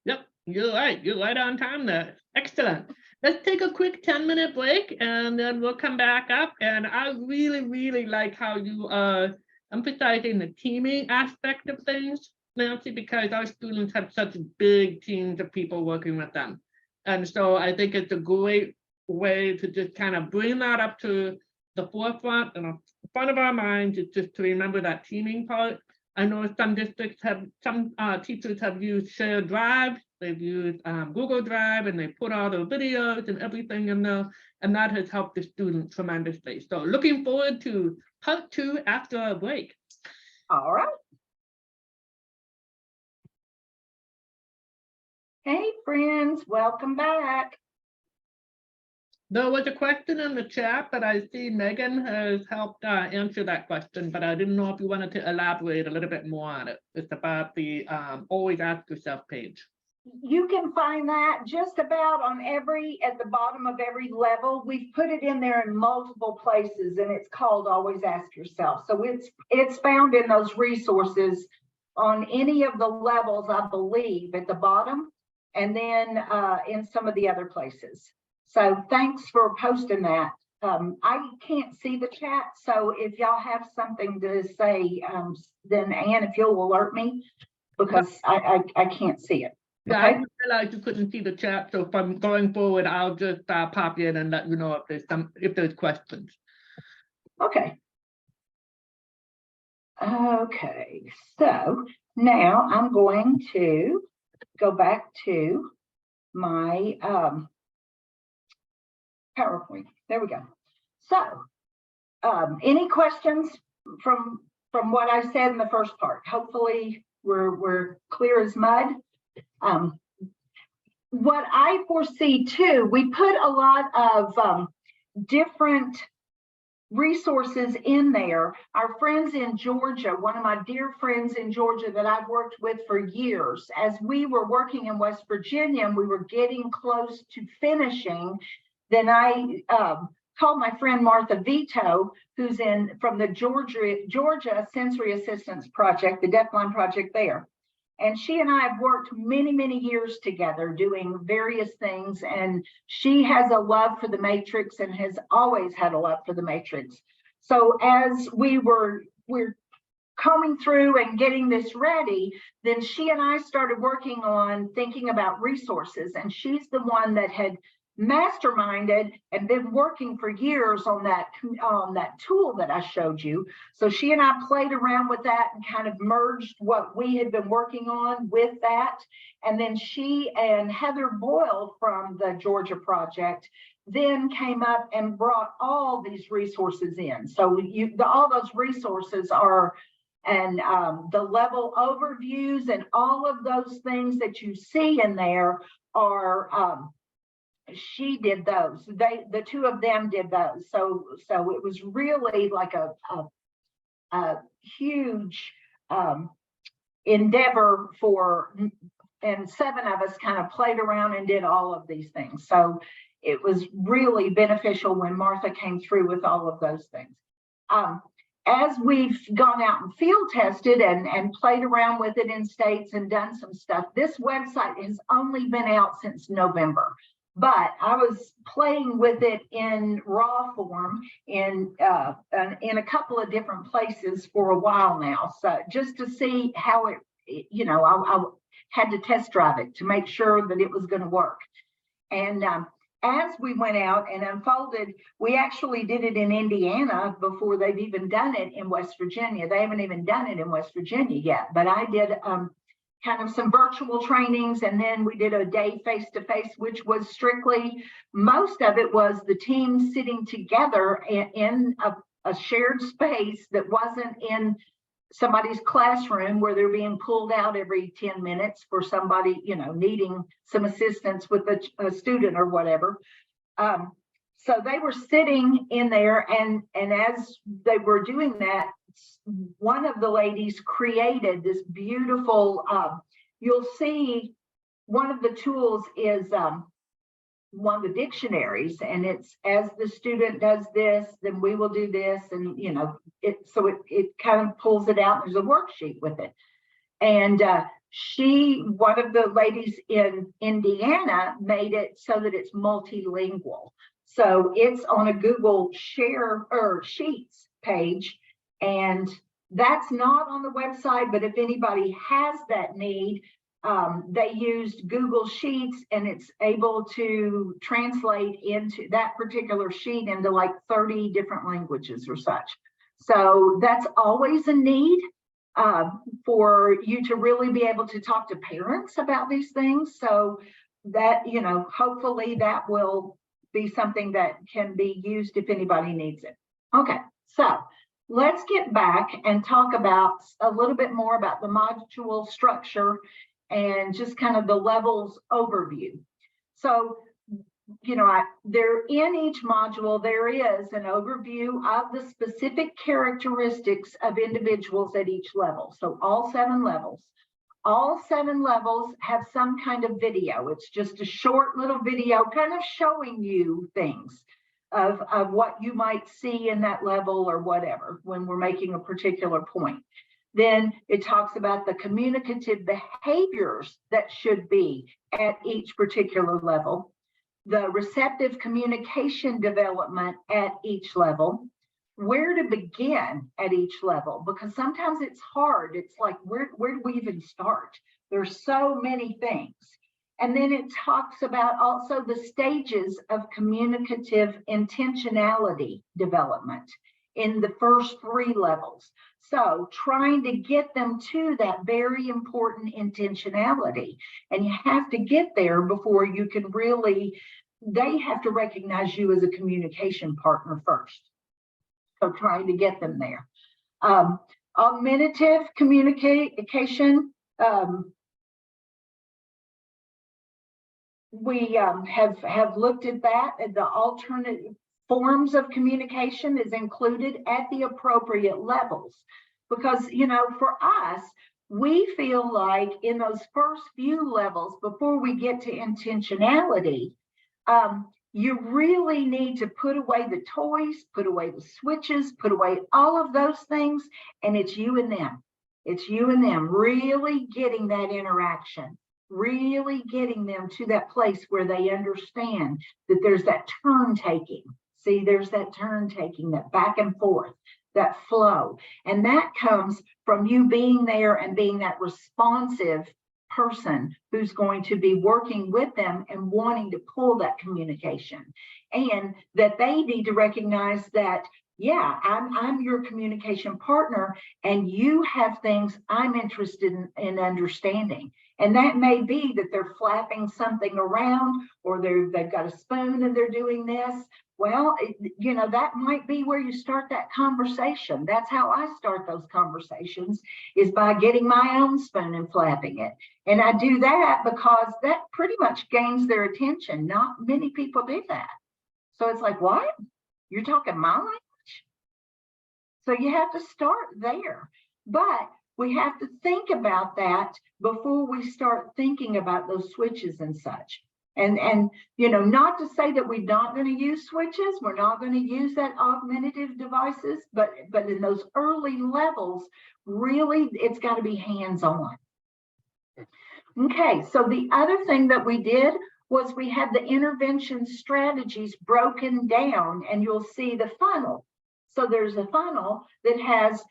Yep, you're right. You're right on time there. Excellent. Let's take a quick 10-minute break, and then we'll come back up. And I really, really like how you are emphasizing the teaming aspect of things, Nancy, because our students have such big teams of people working with them. And so I think it's a great way to just kind of bring that up to the forefront and the front of our minds, is just to remember that teaming part. I know some districts some teachers have used shared drive. They've used Google Drive, and they put all the videos and everything in there, and that has helped the students tremendously. So looking forward to part 2 after a break. All right. Hey, friends, welcome back. There was a question in the chat, but I see Megan has helped answer that question, but I didn't know if you wanted to elaborate a little bit more on it. It's about the always ask yourself page. You can find that just about at the bottom of every level. We've put it in there in multiple places, and it's called Always Ask Yourself. So it's found in those resources on any of the levels, I believe, at the bottom, and then in some of the other places. So thanks for posting that. I can't see the chat, so if y'all have something to say, then Ann, if you'll alert me, because I can't see it. Yeah, Okay. I didn't realize you couldn't see the chat, so from going forward, I'll just pop in and let you know if there's questions. Okay. Okay, so now I'm going to go back to my PowerPoint. There we go. So, any questions from what I said in the first part? Hopefully, we're clear as mud. What I foresee too, we put a lot of different resources in there. Our friends in Georgia, one of my dear friends in Georgia that I've worked with for years, as we were working in West Virginia and we were getting close to finishing, then I called my friend Martha Vito, who's from the Georgia Sensory Assistance Project, the Deafblind Project there. And she and I have worked many, many years together doing various things. And she has a love for the Matrix and has always had a love for the Matrix. So as we're combing through and getting this ready, then she and I started working on thinking about resources. And she's the one that had masterminded and been working for years on that tool that I showed you. So she and I played around with that and kind of merged what we had been working on with that. And then she and Heather Boyle from the Georgia project then came up and brought all these resources in. So all those resources are, and the level overviews and all of those things that you see in there are she did those. The two of them did those. So it was really like a huge endeavor and 7 of us kind of played around and did all of these things. So it was really beneficial when Martha came through with all of those things. As we've gone out and field tested and played around with it in states and done some stuff, this website has only been out since November. But I was playing with it in raw form in a couple of different places for a while now. So just to see how I had to test drive it to make sure that it was going to work. And as we went out and unfolded, we actually did it in Indiana before they've even done it in West Virginia. They haven't even done it in West Virginia yet, but I did kind of some virtual trainings, and then we did a day face-to-face, which was strictly, most of it was the team sitting together in a shared space that wasn't in somebody's classroom where they're being pulled out every 10 minutes for somebody, needing some assistance with a student or whatever. So they were sitting in there, and as they were doing that, one of the ladies created this beautiful, you'll see one of the tools is one of the dictionaries, and it's as the student does this, then we will do this, and it kind of pulls it out. There's a worksheet with it. And one of the ladies in Indiana made it so that it's multilingual. So it's on a Google Share or Sheets page, and that's not on the website, but if anybody has that need, they used Google Sheets, and it's able to translate into that particular sheet into like 30 different languages or such. So that's always a need for you to really be able to talk to parents about these things. So that, hopefully that will be something that can be used if anybody needs it. Okay, so let's get back and talk about a little bit more about the module structure and just kind of the levels overview. So, there in each module, there is an overview of the specific characteristics of individuals at each level. So all 7 levels. All 7 levels have some kind of video. It's just a short little video kind of showing you things of what you might see in that level or whatever when we're making a particular point. Then it talks about the communicative behaviors that should be at each particular level, the receptive communication development at each level, where to begin at each level, because sometimes it's hard. It's like, where do we even start? There's so many things. And then it talks about also the stages of communicative intentionality development in the first 3 levels. So trying to get them to that very important intentionality, and you have to get there before you can really, they have to recognize you as a communication partner first. So trying to get them there. Augmentative communication. We have looked at that, and the alternate forms of communication is included at the appropriate levels. Because, you know, for us, we feel like in those first few levels, before we get to intentionality, you really need to put away the toys, put away the switches, put away all of those things, and it's you and them. It's you and them really getting that interaction, really getting them to that place where they understand that there's that turn taking. See, there's that turn taking, that back and forth, that flow. And that comes from you being there and being that responsive person who's going to be working with them and wanting to pull that communication. And that they need to recognize that, yeah, I'm your communication partner, and you have things I'm interested in understanding. And that may be that they're flapping something around, or they've got a spoon and they're doing this. Well, you know, that might be where you start that conversation. That's how I start those conversations, is by getting my own spoon and flapping it. And I do that because that pretty much gains their attention. Not many people do that. So it's like, what? You're talking my language? So you have to start there. But we have to think about that before we start thinking about those switches and such. And you know, not to say that we're not going to use switches, we're not going to use that augmentative devices, but in those early levels, really, it's got to be hands-on. Okay, so the other thing that we did was we had the intervention strategies broken down, and you'll see the funnel. So there's a funnel that has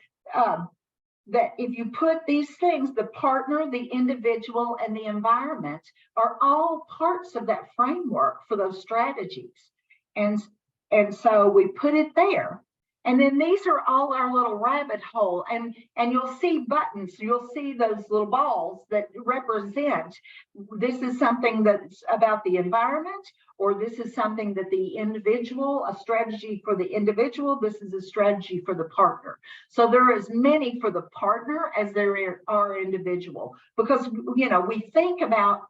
that if you put these things, the partner, the individual, and the environment are all parts of that framework for those strategies. And so we put it there. And then these are all our little rabbit hole, and you'll see buttons, you'll see those little balls that represent, this is something that's about the environment, or this is something that the individual, a strategy for the individual, this is a strategy for the partner. So there are as many for the partner as there are individual, because, you know, we think about,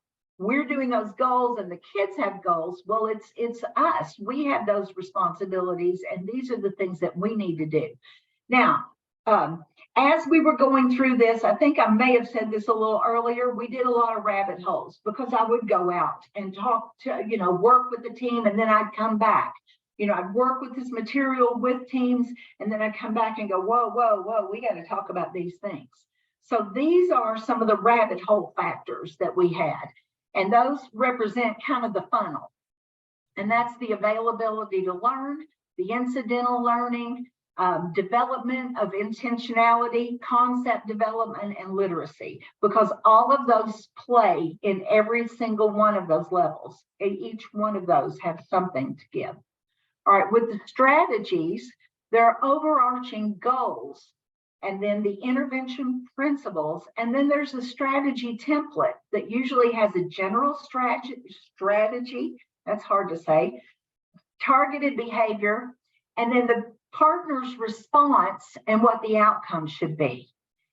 we're doing those goals and the kids have goals. Well, it's us. We have those responsibilities, and these are the things that we need to do. Now, as we were going through this, I think I may have said this a little earlier, we did a lot of rabbit holes, because I would go out and talk to, you know, work with the team, and then I'd come back. You know, I'd work with this material with teams, and then I'd come back and go, whoa, we got to talk about these things. So these are some of the rabbit hole factors that we had. And those represent kind of the funnel. And that's the availability to learn, the incidental learning, development of intentionality, concept development, and literacy, because all of those play in every single one of those levels. Each one of those have something to give. All right, with the strategies, there are overarching goals, and then the intervention principles, and then there's a strategy template that usually has a general strategy, that's hard to say, targeted behavior, and then the partner's response and what the outcome should be.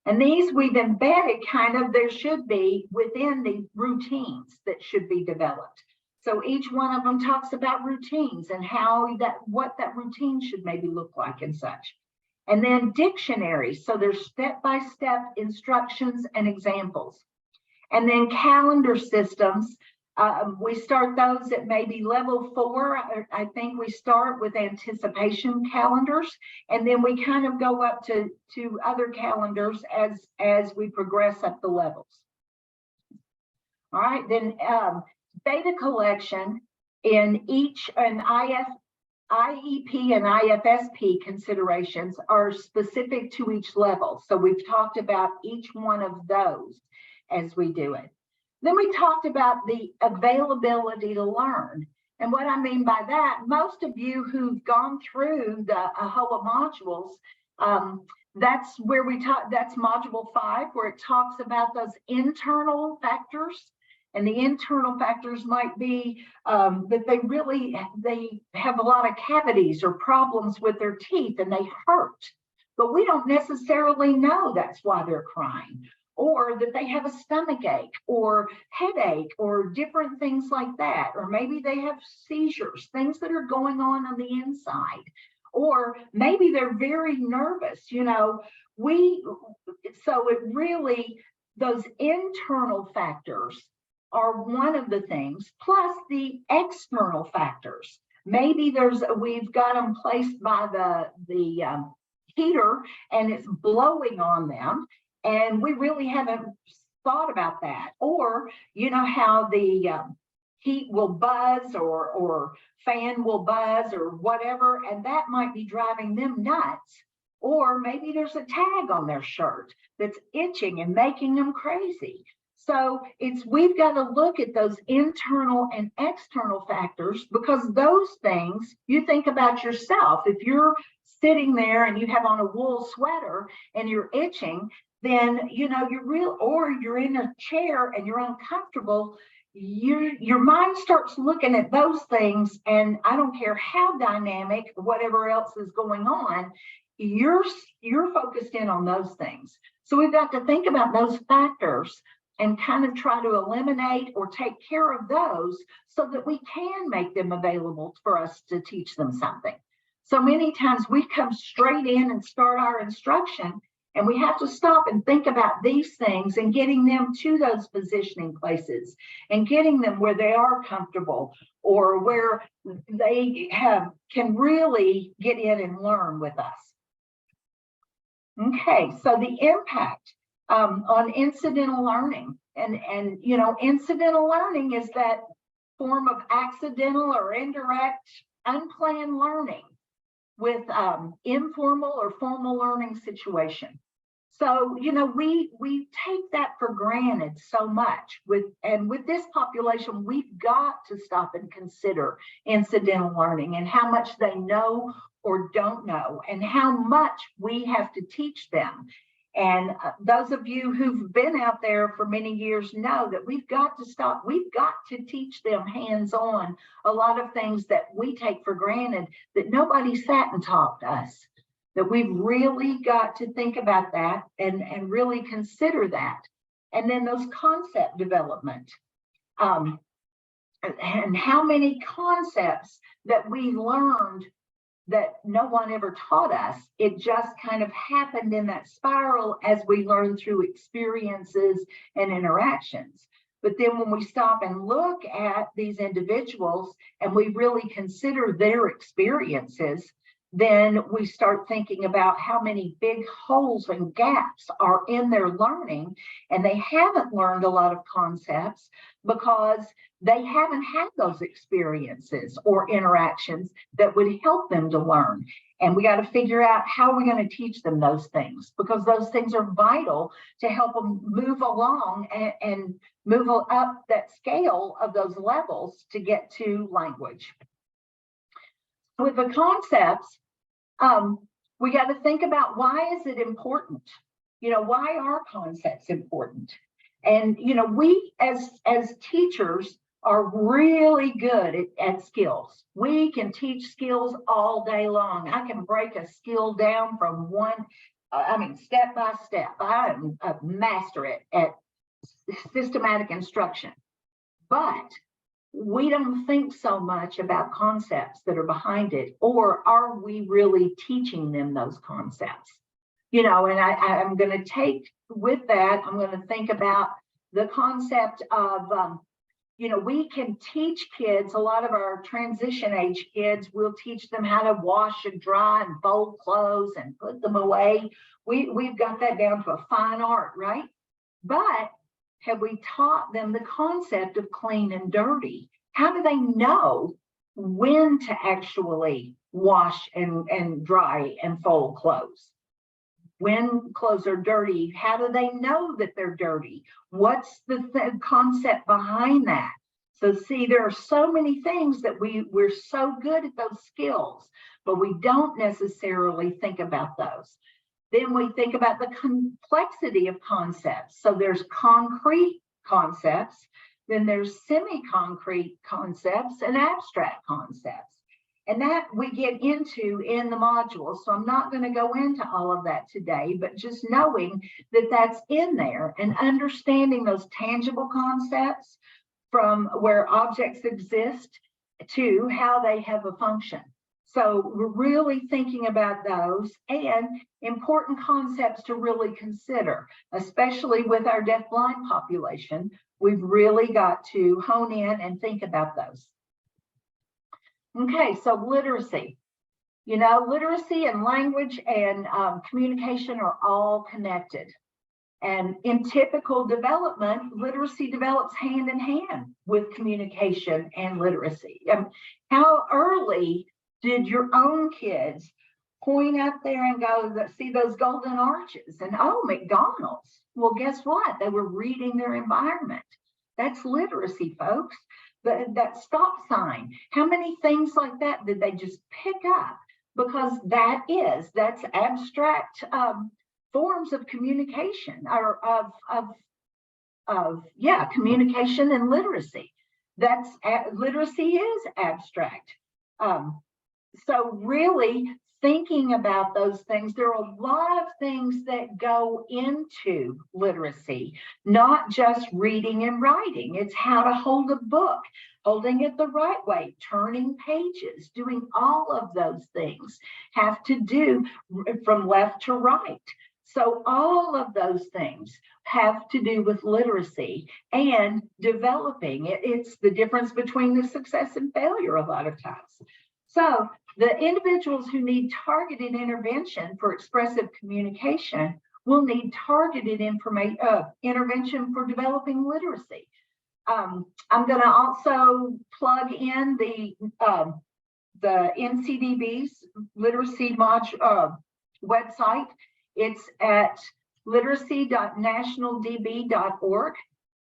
And these we've embedded kind of, there should be within the routines that should be developed. So each one of them talks about routines and how what that routine should maybe look like and such. And then dictionaries. So there's step-by-step instructions and examples. And then calendar systems. We start those at maybe level 4. I think we start with anticipation calendars, and then we kind of go up to other calendars as we progress up the levels. All right, then data collection in each, an IEP and IFSP considerations are specific to each level. So we've talked about each one of those as we do it. Then we talked about the availability to learn. And what I mean by that, most of you who've gone through the AHOA modules, that's where we talk, that's module 5, where it talks about those internal factors. And the internal factors might be that they have a lot of cavities or problems with their teeth and they hurt, but we don't necessarily know that's why they're crying, or that they have a stomach ache or headache or different things like that. Or maybe they have seizures, things that are going on the inside. Or maybe they're very nervous, so it really, those internal factors are one of the things, plus the external factors. Maybe we've got them placed by the heater and it's blowing on them, and we really haven't thought about that. Or how the heat will buzz or fan will buzz or whatever, and that might be driving them nuts. Or maybe there's a tag on their shirt that's itching and making them crazy. So we've got to look at those internal and external factors, because those things, you think about yourself. If you're sitting there and you have on a wool sweater and you're itching, then you're in a chair and you're uncomfortable, your mind starts looking at those things, and I don't care how dynamic whatever else is going on, you're focused in on those things. So we've got to think about those factors and kind of try to eliminate or take care of those so that we can make them available for us to teach them something. So many times we come straight in and start our instruction, and we have to stop and think about these things and getting them to those positioning places and getting them where they are comfortable or where they can really get in and learn with us. Okay, so the impact on incidental learning. And incidental learning is that form of accidental or indirect, unplanned learning with informal or formal learning situation. So, we take that for granted so much with this population. We've got to stop and consider incidental learning and how much they know or don't know and how much we have to teach them. And those of you who've been out there for many years know that we've got to stop. We've got to teach them hands-on a lot of things that we take for granted that nobody sat and taught us. That we've really got to think about that and really consider that. And then those concept development. And how many concepts that we learned that no one ever taught us. It just kind of happened in that spiral as we learned through experiences and interactions. But then when we stop and look at these individuals and we really consider their experiences, then we start thinking about how many big holes and gaps are in their learning, and they haven't learned a lot of concepts because they haven't had those experiences or interactions that would help them to learn. And we got to figure out how we're going to teach them those things, because those things are vital to help them move along and move up that scale of those levels to get to language. With the concepts, we got to think about, why is it important? Why are concepts important? And, we as teachers are really good at skills. We can teach skills all day long. I can break a skill down from step by step. I master it at systematic instruction. But we don't think so much about concepts that are behind it, or are we really teaching them those concepts? And I'm going to take with that, I'm going to think about the concept of, we can teach kids, a lot of our transition age kids, we'll teach them how to wash and dry and fold clothes and put them away. We've got that down to a fine art, right? But have we taught them the concept of clean and dirty? How do they know when to actually wash and dry and fold clothes? When clothes are dirty, how do they know that they're dirty? What's the concept behind that? So see, there are so many things that we're so good at those skills, but we don't necessarily think about those. Then we think about the complexity of concepts. So there's concrete concepts, then there's semi-concrete concepts and abstract concepts. And that we get into in the module. So I'm not going to go into all of that today, but just knowing that that's in there and understanding those tangible concepts from where objects exist to how they have a function. So we're really thinking about those and important concepts to really consider, especially with our deafblind population. We've really got to hone in and think about those. Okay, so literacy. You know, literacy and language and communication are all connected. And in typical development, literacy develops hand in hand with communication and literacy. How early did your own kids point up there and go, see those golden arches and, oh, McDonald's? Well, guess what? They were reading their environment. That's literacy, folks. That stop sign. How many things like that did they just pick up? Because that's abstract forms of communication or of communication and literacy. Literacy is abstract. So really thinking about those things, there are a lot of things that go into literacy, not just reading and writing. It's how to hold a book, holding it the right way, turning pages, doing all of those things have to do from left to right. So all of those things have to do with literacy and developing it. It's the difference between the success and failure a lot of times. So the individuals who need targeted intervention for expressive communication will need targeted intervention for developing literacy. I'm going to also plug in the NCDB's literacy website. It's at literacy.nationaldb.org.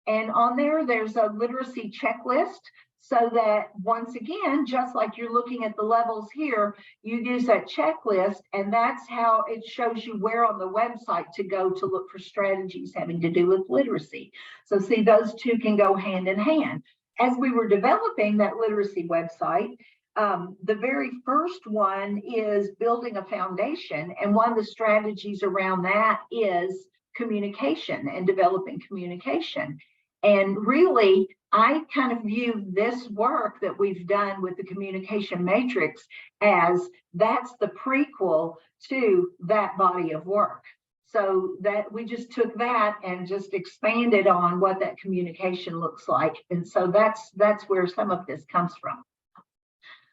And on there's a literacy checklist. So that once again, just like you're looking at the levels here, you use that checklist, and that's how it shows you where on the website to go to look for strategies having to do with literacy. So see, those two can go hand in hand. As we were developing that literacy website, the very first one is building a foundation, and one of the strategies around that is communication and developing communication. And really, I kind of view this work that we've done with the communication matrix as that's the prequel to that body of work. So that we just took that and just expanded on what that communication looks like. And so that's where some of this comes from.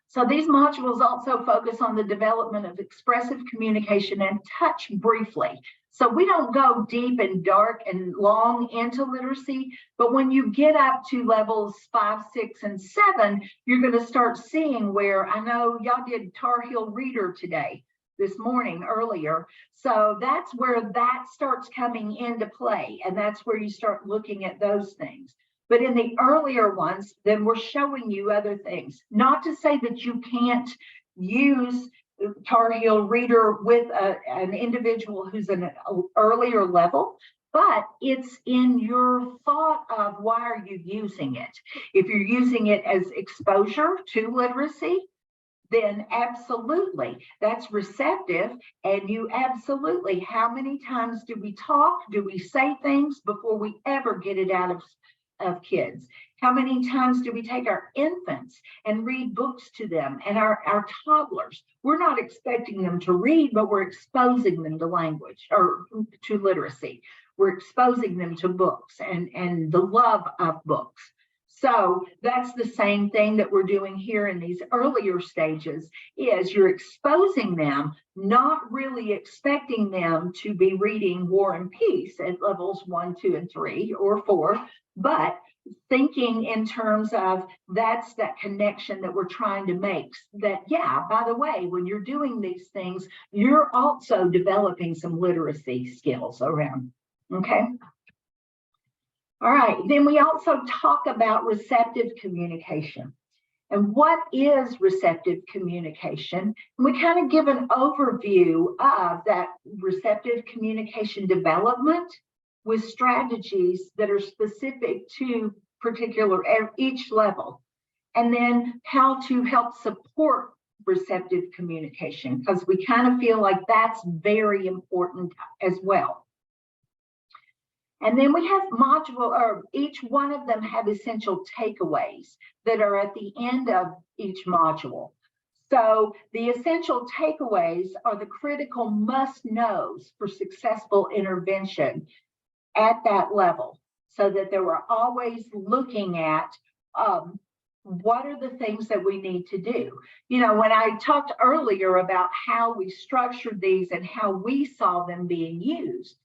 So these modules also focus on the development of expressive communication and touch briefly. So we don't go deep and dark and long into literacy, but when you get up to levels 5, 6, and 7, you're going to start seeing where, I know y'all did Tar Heel Reader today, this morning earlier. So that's where that starts coming into play. And that's where you start looking at those things. But in the earlier ones, then we're showing you other things. Not to say that you can't use Tar Heel Reader with an individual who's in an earlier level, but it's in your thought of why are you using it. If you're using it as exposure to literacy, then absolutely, that's receptive. And you absolutely, how many times do we talk? Do we say things before we ever get it out of kids? How many times do we take our infants and read books to them, and our toddlers? We're not expecting them to read, but we're exposing them to language or to literacy. We're exposing them to books and the love of books. So that's the same thing that we're doing here in these earlier stages, is you're exposing them, not really expecting them to be reading War and Peace at levels 1, 2, and 3, or 4, but thinking in terms of that's that connection that we're trying to make. That, yeah, by the way, when you're doing these things, you're also developing some literacy skills around, okay? All right, then we also talk about receptive communication. And what is receptive communication? And we kind of give an overview of that receptive communication development with strategies that are specific to each level. And then how to help support receptive communication, because we kind of feel like that's very important as well. And then we have each one of them have essential takeaways that are at the end of each module. So the essential takeaways are the critical must-knows for successful intervention at that level, so that they were always looking at what are the things that we need to do. You know, when I talked earlier about how we structured these and how we saw them being used,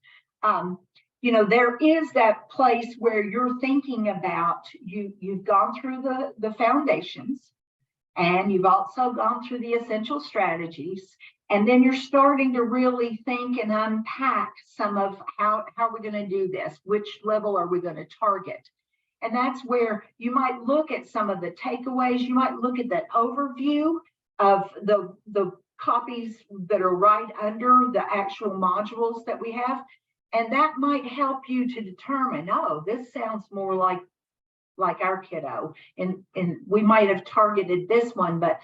you know, there is that place where you're thinking about, you've gone through the foundations, and you've also gone through the essential strategies, and then you're starting to really think and unpack some of how we're going to do this, which level are we going to target. And that's where you might look at some of the takeaways. You might look at that overview of the copies that are right under the actual modules that we have. And that might help you to determine, oh, this sounds more like our kiddo. And we might have targeted this one, but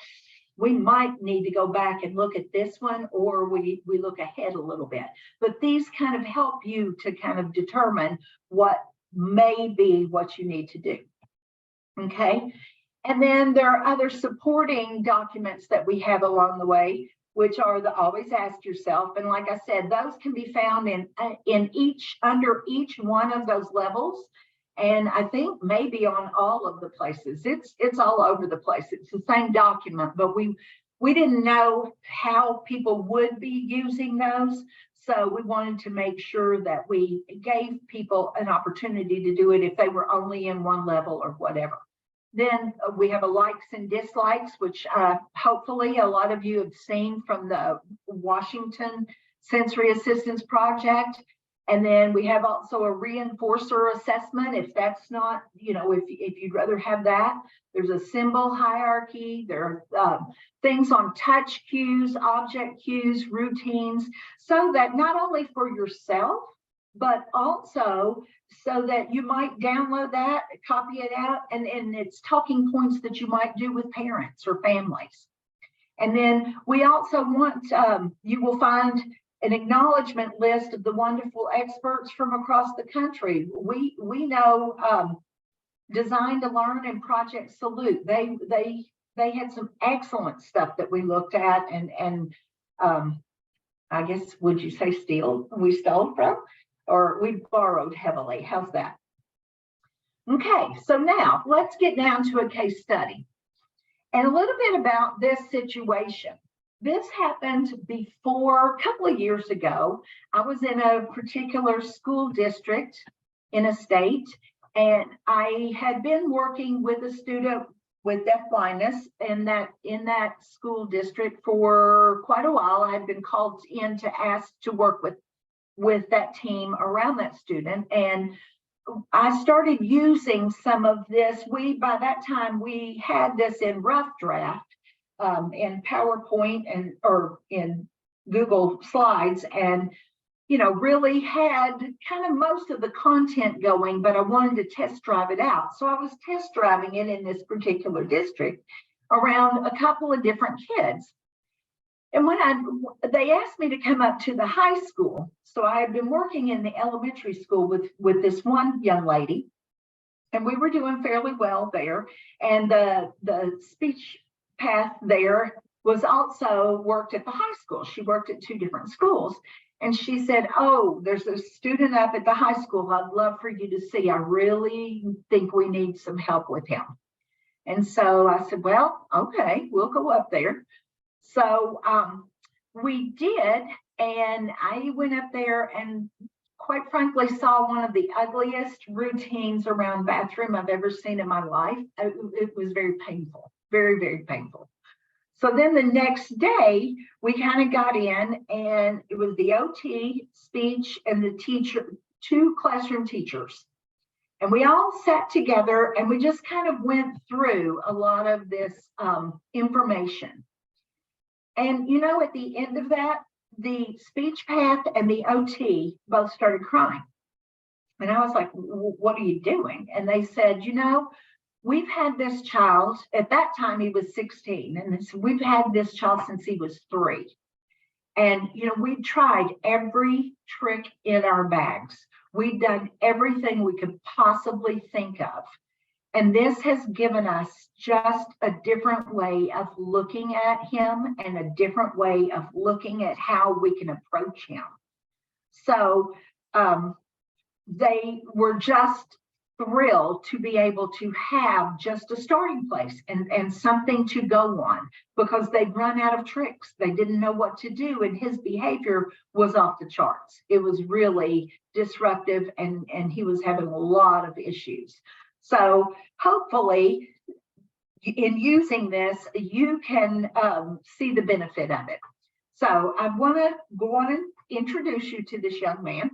we might need to go back and look at this one, or we look ahead a little bit. But these kind of help you to kind of determine what may be what you need to do. Okay. And then there are other supporting documents that we have along the way, which are the always ask yourself. And like I said, those can be found under each one of those levels. And I think maybe on all of the places, it's all over the place. It's the same document, but we didn't know how people would be using those. So we wanted to make sure that we gave people an opportunity to do it if they were only in one level or whatever. Then we have a likes and dislikes, which hopefully a lot of you have seen from the Washington Sensory Assistance Project. And then we have also a reinforcer assessment. If that's not, you know, if you'd rather have that, there's a symbol hierarchy. There are things on touch cues, object cues, routines, so that not only for yourself, but also so that you might download that, copy it out, and it's talking points that you might do with parents or families. And then we also want, you will find an acknowledgement list of the wonderful experts from across the country. We know Design to Learn and Project Salute. They had some excellent stuff that we looked at, and I guess, would you say we stole from, or we borrowed heavily? How's that? Okay, so now let's get down to a case study and a little bit about this situation. This happened before, a couple of years ago. I was in a particular school district in a state, and I had been working with a student with deaf blindness in that school district for quite a while. I had been called in to ask to work with that team around that student, and I started using some of this. By that time, we had this in rough draft, in PowerPoint or in Google Slides, and really had kind of most of the content going, but I wanted to test drive it out. So I was test driving it in this particular district around a couple of different kids. And when they asked me to come up to the high school, so I had been working in the elementary school with this one young lady, and we were doing fairly well there. And the speech path there was also worked at the high school. She worked at 2 different schools. And she said, oh, there's a student up at the high school I'd love for you to see. I really think we need some help with him. And so I said, well, okay, we'll go up there. So we did, and I went up there and quite frankly saw one of the ugliest routines around bathroom I've ever seen in my life. It was very painful, very, very painful. So then the next day, we kind of got in, and it was the OT, speech, and the teacher, 2 classroom teachers. And we all sat together and we just kind of went through a lot of this information. And, you know, at the end of that, the speech path and the OT both started crying. And I was like, what are you doing? And they said, you know, we've had this child, at that time he was 16, and we've had this child since he was 3. And, you know, we tried every trick in our bags. We've done everything we could possibly think of. And this has given us just a different way of looking at him and a different way of looking at how we can approach him. So they were just thrilled to be able to have just a starting place and something to go on, because they'd run out of tricks. They didn't know what to do, and his behavior was off the charts. It was really disruptive, and he was having a lot of issues. So hopefully in using this, you can see the benefit of it. So I want to go on and introduce you to this young man.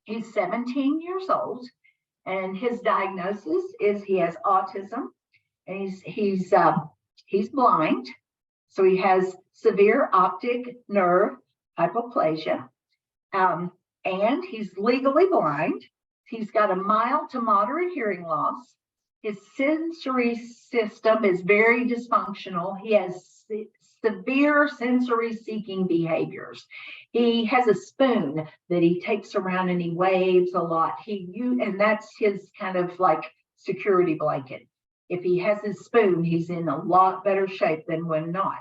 He's 17 years old, and his diagnosis is he has autism, and he's blind. So he has severe optic nerve hypoplasia, and he's legally blind. He's got a mild to moderate hearing loss. His sensory system is very dysfunctional. He has severe sensory seeking behaviors. He has a spoon that he takes around and he waves a lot. And that's his kind of like security blanket. If he has his spoon, he's in a lot better shape than when not.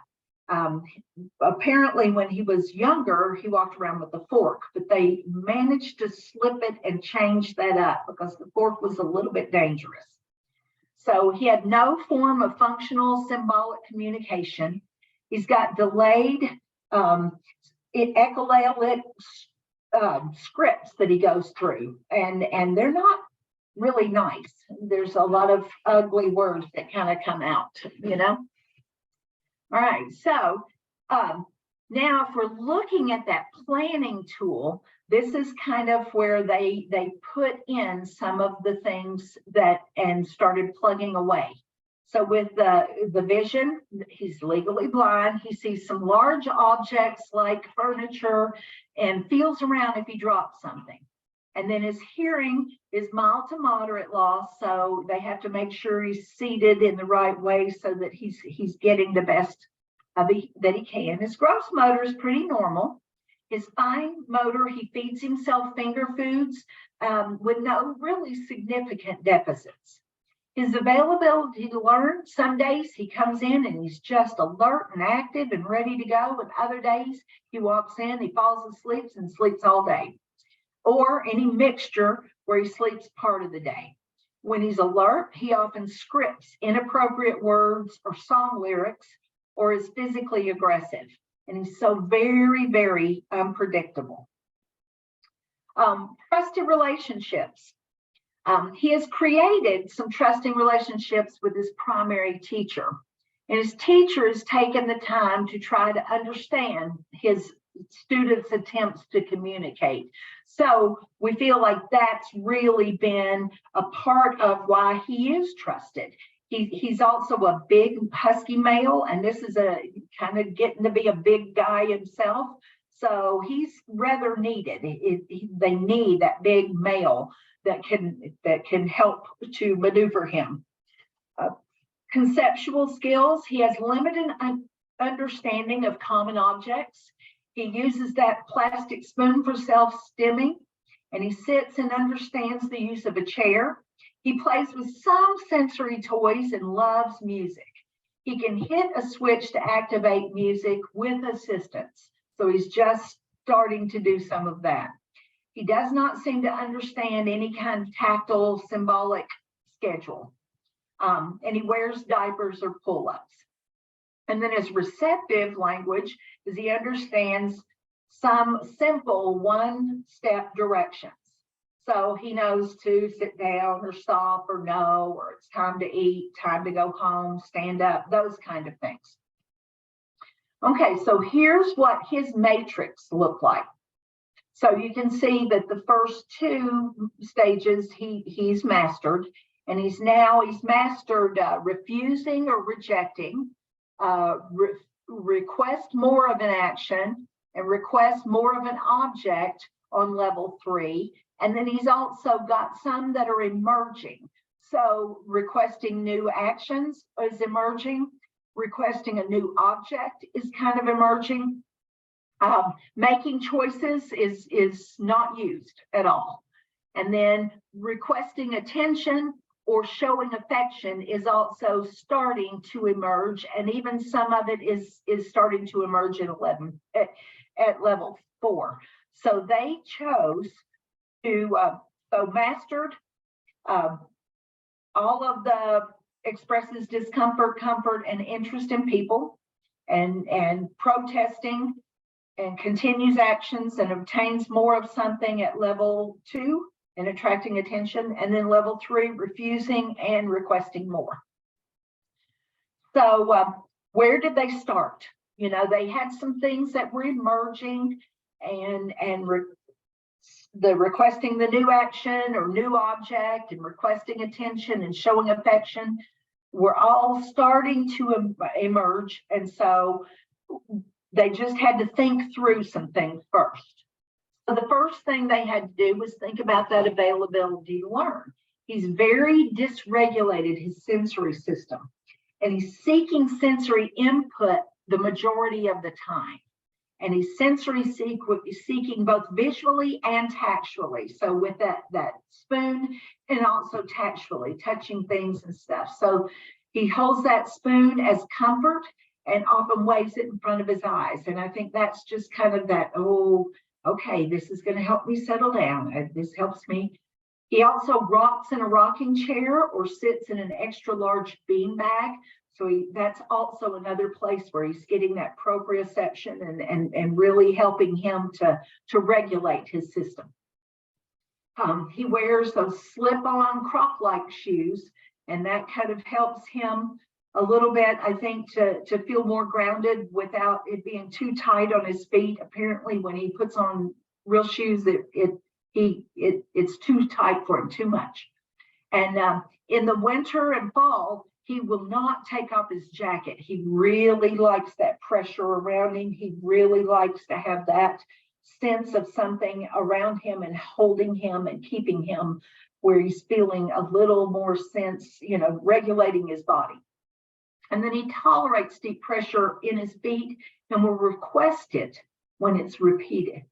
Apparently when he was younger, he walked around with a fork, but they managed to slip it and change that up because the fork was a little bit dangerous. So he had no form of functional symbolic communication. He's got delayed echolalic scripts that he goes through, and they're not really nice. There's a lot of ugly words that kind of come out, you know. All right, so now if we're looking at that planning tool, this is kind of where they put in some of the things that and started plugging away. So with the vision, he's legally blind. He sees some large objects like furniture and feels around if he drops something. And then his hearing is mild to moderate loss, so they have to make sure he's seated in the right way so that he's getting the best that he can. His gross motor is pretty normal. His fine motor, he feeds himself finger foods with no really significant deficits. His availability to learn, some days he comes in and he's just alert and active and ready to go. And other days he walks in, he falls asleep and sleeps all day. Or any mixture where he sleeps part of the day. When he's alert, he often scripts inappropriate words or song lyrics, or is physically aggressive. And he's so very, very unpredictable. Trusted relationships. He has created some trusting relationships with his primary teacher. And his teacher has taken the time to try to understand his students' attempts to communicate. So we feel like that's really been a part of why he is trusted. He's also a big husky male, and this is a kind of getting to be a big guy himself. So he's rather needed. They need that big male that can help to maneuver him. Conceptual skills. He has limited understanding of common objects. He uses that plastic spoon for self-stimming, and he sits and understands the use of a chair. He plays with some sensory toys and loves music. He can hit a switch to activate music with assistance. So he's just starting to do some of that. He does not seem to understand any kind of tactile symbolic schedule. And he wears diapers or pull-ups. And then his receptive language is he understands some simple one-step directions. So he knows to sit down or stop or no, or it's time to eat, time to go home, stand up, those kind of things. Okay, so here's what his matrix looked like. So you can see that the first two stages he's mastered, and he's mastered refusing or rejecting, request more of an action, and request more of an object on level 3. And then he's also got some that are emerging. So requesting new actions is emerging. Requesting a new object is kind of emerging. Making choices is not used at all. And then requesting attention or showing affection is also starting to emerge, and even some of it is starting to emerge at level 4. So they chose to mastered all of the expresses discomfort, comfort, and interest in people, and protesting, and continues actions and obtains more of something at level 2 and attracting attention, and then level 3, refusing and requesting more. So where did they start? You know, they had some things that were emerging, and the requesting the new action or new object, and requesting attention and showing affection were all starting to emerge. And so they just had to think through some things first. So the first thing they had to do was think about that availability to learn. He's very dysregulated, his sensory system, and he's seeking sensory input the majority of the time. And he's sensory seeking both visually and tactually. So with that spoon, and also tactually, touching things and stuff. So he holds that spoon as comfort and often waves it in front of his eyes. And I think that's just kind of that, oh, okay, this is going to help me settle down. This helps me. He also rocks in a rocking chair or sits in an extra large beanbag. So that's also another place where he's getting that proprioception and really helping him to regulate his system. He wears those slip-on croc-like shoes, and that kind of helps him a little bit, I think, to feel more grounded without it being too tight on his feet. Apparently, when he puts on real shoes, it's too tight for him, too much. And in the winter and fall, he will not take off his jacket. He really likes that pressure around him. He really likes to have that sense of something around him and holding him and keeping him where he's feeling a little more sense, you know, regulating his body. And then he tolerates deep pressure in his feet and will request it when it's repeated,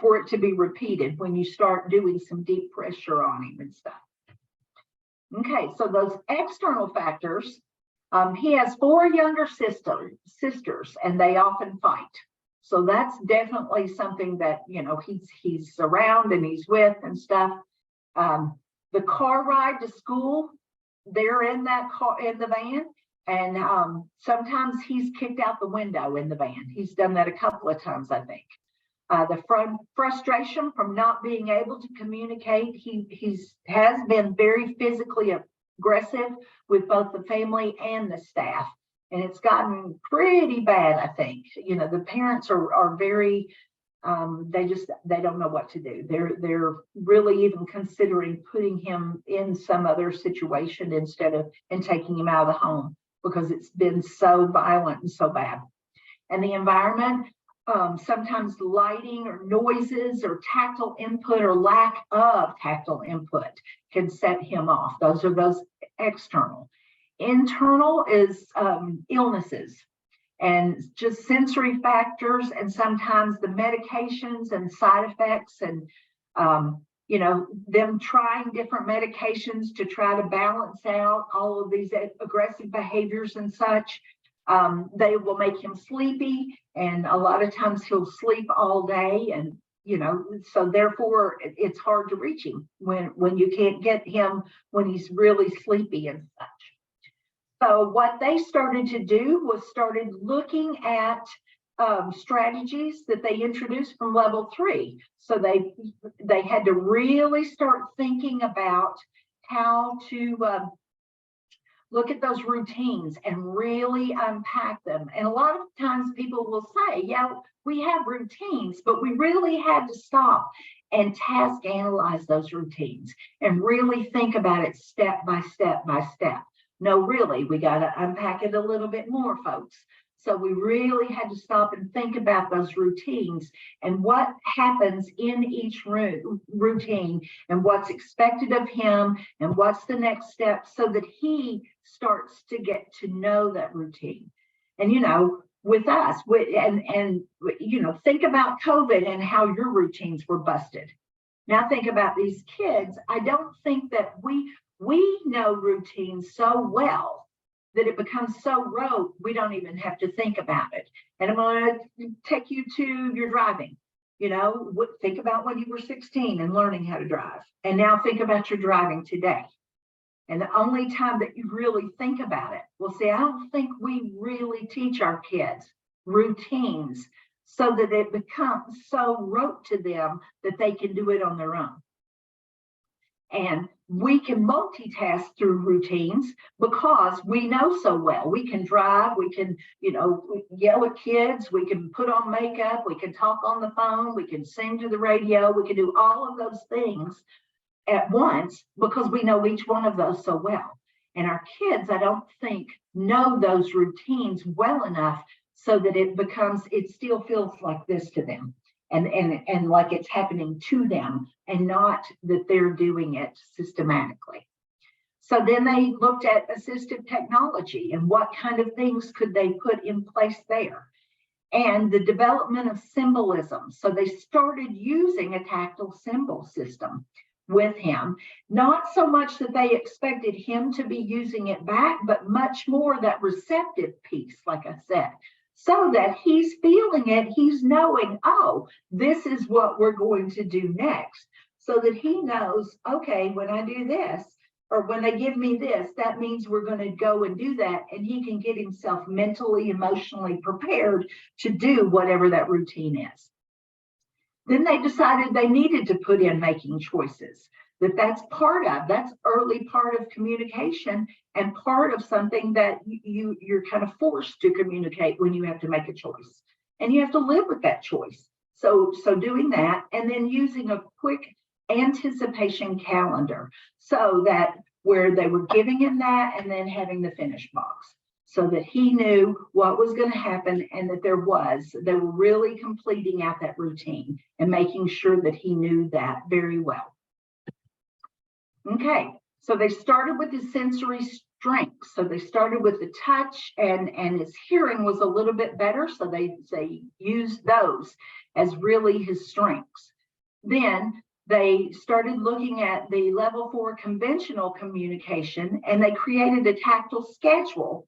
for it to be repeated when you start doing some deep pressure on him and stuff. Okay, so those external factors, he has 4 younger sisters, and they often fight. So that's definitely something that, you know, he's around and he's with and stuff. The car ride to school, they're in that car, in the van, and sometimes he's kicked out the window in the van. He's done that a couple of times, I think. The frustration from not being able to communicate. He has been very physically aggressive with both the family and the staff, and it's gotten pretty bad, I think. You know, the parents are very, they don't know what to do. They're really even considering putting him in some other situation and taking him out of the home, because it's been so violent and so bad. And the environment, sometimes lighting or noises or tactile input or lack of tactile input can set him off. Those are those external. Internal is illnesses and just sensory factors, and sometimes the medications and side effects, and you know, them trying different medications to try to balance out all of these aggressive behaviors and such. They will make him sleepy, and a lot of times he'll sleep all day, and you know, so therefore it's hard to reach him when you can't get him when he's really sleepy and such. So what they started to do was started looking at strategies that they introduced from level 3. So they had to really start thinking about how to look at those routines and really unpack them. And a lot of times people will say, yeah, we have routines, but we really had to stop and task analyze those routines and really think about it step by step by step. No, really, we got to unpack it a little bit more, folks. So we really had to stop and think about those routines and what happens in each routine and what's expected of him and what's the next step so that he starts to get to know that routine. And, you know, with us, and you know, think about COVID and how your routines were busted. Now think about these kids. I don't think that we know routines so well that it becomes so rote, we don't even have to think about it. And I'm going to take you to your driving. You know, think about when you were 16 and learning how to drive. And now think about your driving today. And the only time that you really think about it, well, see, I don't think we really teach our kids routines so that it becomes so rote to them that they can do it on their own. And we can multitask through routines because we know so well. We can drive, we can, you know, yell at kids, we can put on makeup, we can talk on the phone, we can sing to the radio, we can do all of those things at once because we know each one of those so well. And our kids, I don't think, know those routines well enough so that it still feels like this to them. And like it's happening to them and not that they're doing it systematically. So then they looked at assistive technology and what kind of things could they put in place there and the development of symbolism. So they started using a tactile symbol system with him, not so much that they expected him to be using it back, but much more that receptive piece, like I said. So that he's feeling it, he's knowing, oh, this is what we're going to do next. So that he knows, okay, when I do this, or when they give me this, that means we're going to go and do that. And he can get himself mentally, emotionally prepared to do whatever that routine is. Then they decided they needed to put in making choices. That's early part of communication and part of something that you're kind of forced to communicate when you have to make a choice. And you have to live with that choice. So doing that and then using a quick anticipation calendar so that where they were giving him that and then having the finish box so that he knew what was going to happen and that they were really completing out that routine and making sure that he knew that very well. Okay, so they started with his sensory strengths. So they started with the touch and his hearing was a little bit better. So they used those as really his strengths. Then they started looking at the level 4 conventional communication and they created a tactile schedule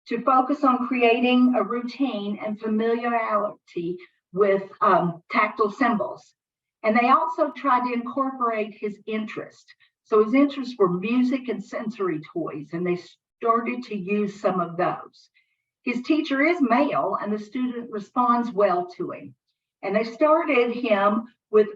to focus on creating a routine and familiarity with tactile symbols. And they also tried to incorporate his interest. So his interests were music and sensory toys, and they started to use some of those. His teacher is male, and the student responds well to him. And they started him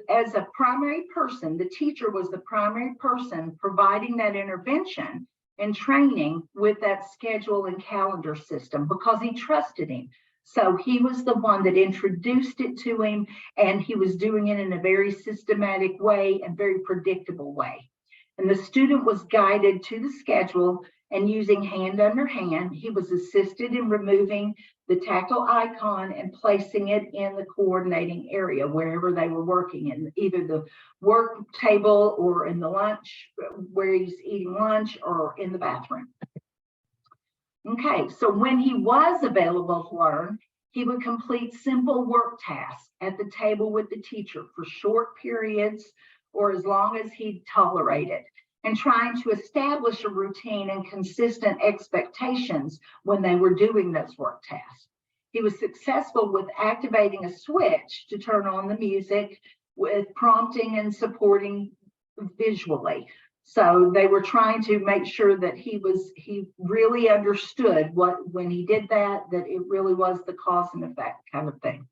as a primary person. The teacher was the primary person providing that intervention and training with that schedule and calendar system because he trusted him. So he was the one that introduced it to him, and he was doing it in a very systematic way and very predictable way. And the student was guided to the schedule and using hand under hand, he was assisted in removing the tactile icon and placing it in the coordinating area wherever they were working in, either the work table or in the lunch, where he's eating lunch or in the bathroom. Okay, so when he was available to learn, he would complete simple work tasks at the table with the teacher for short periods or as long as he'd tolerate it, and trying to establish a routine and consistent expectations when they were doing those work tasks. He was successful with activating a switch to turn on the music with prompting and supporting visually. So they were trying to make sure that he really understood when he did that it really was the cause and effect kind of thing.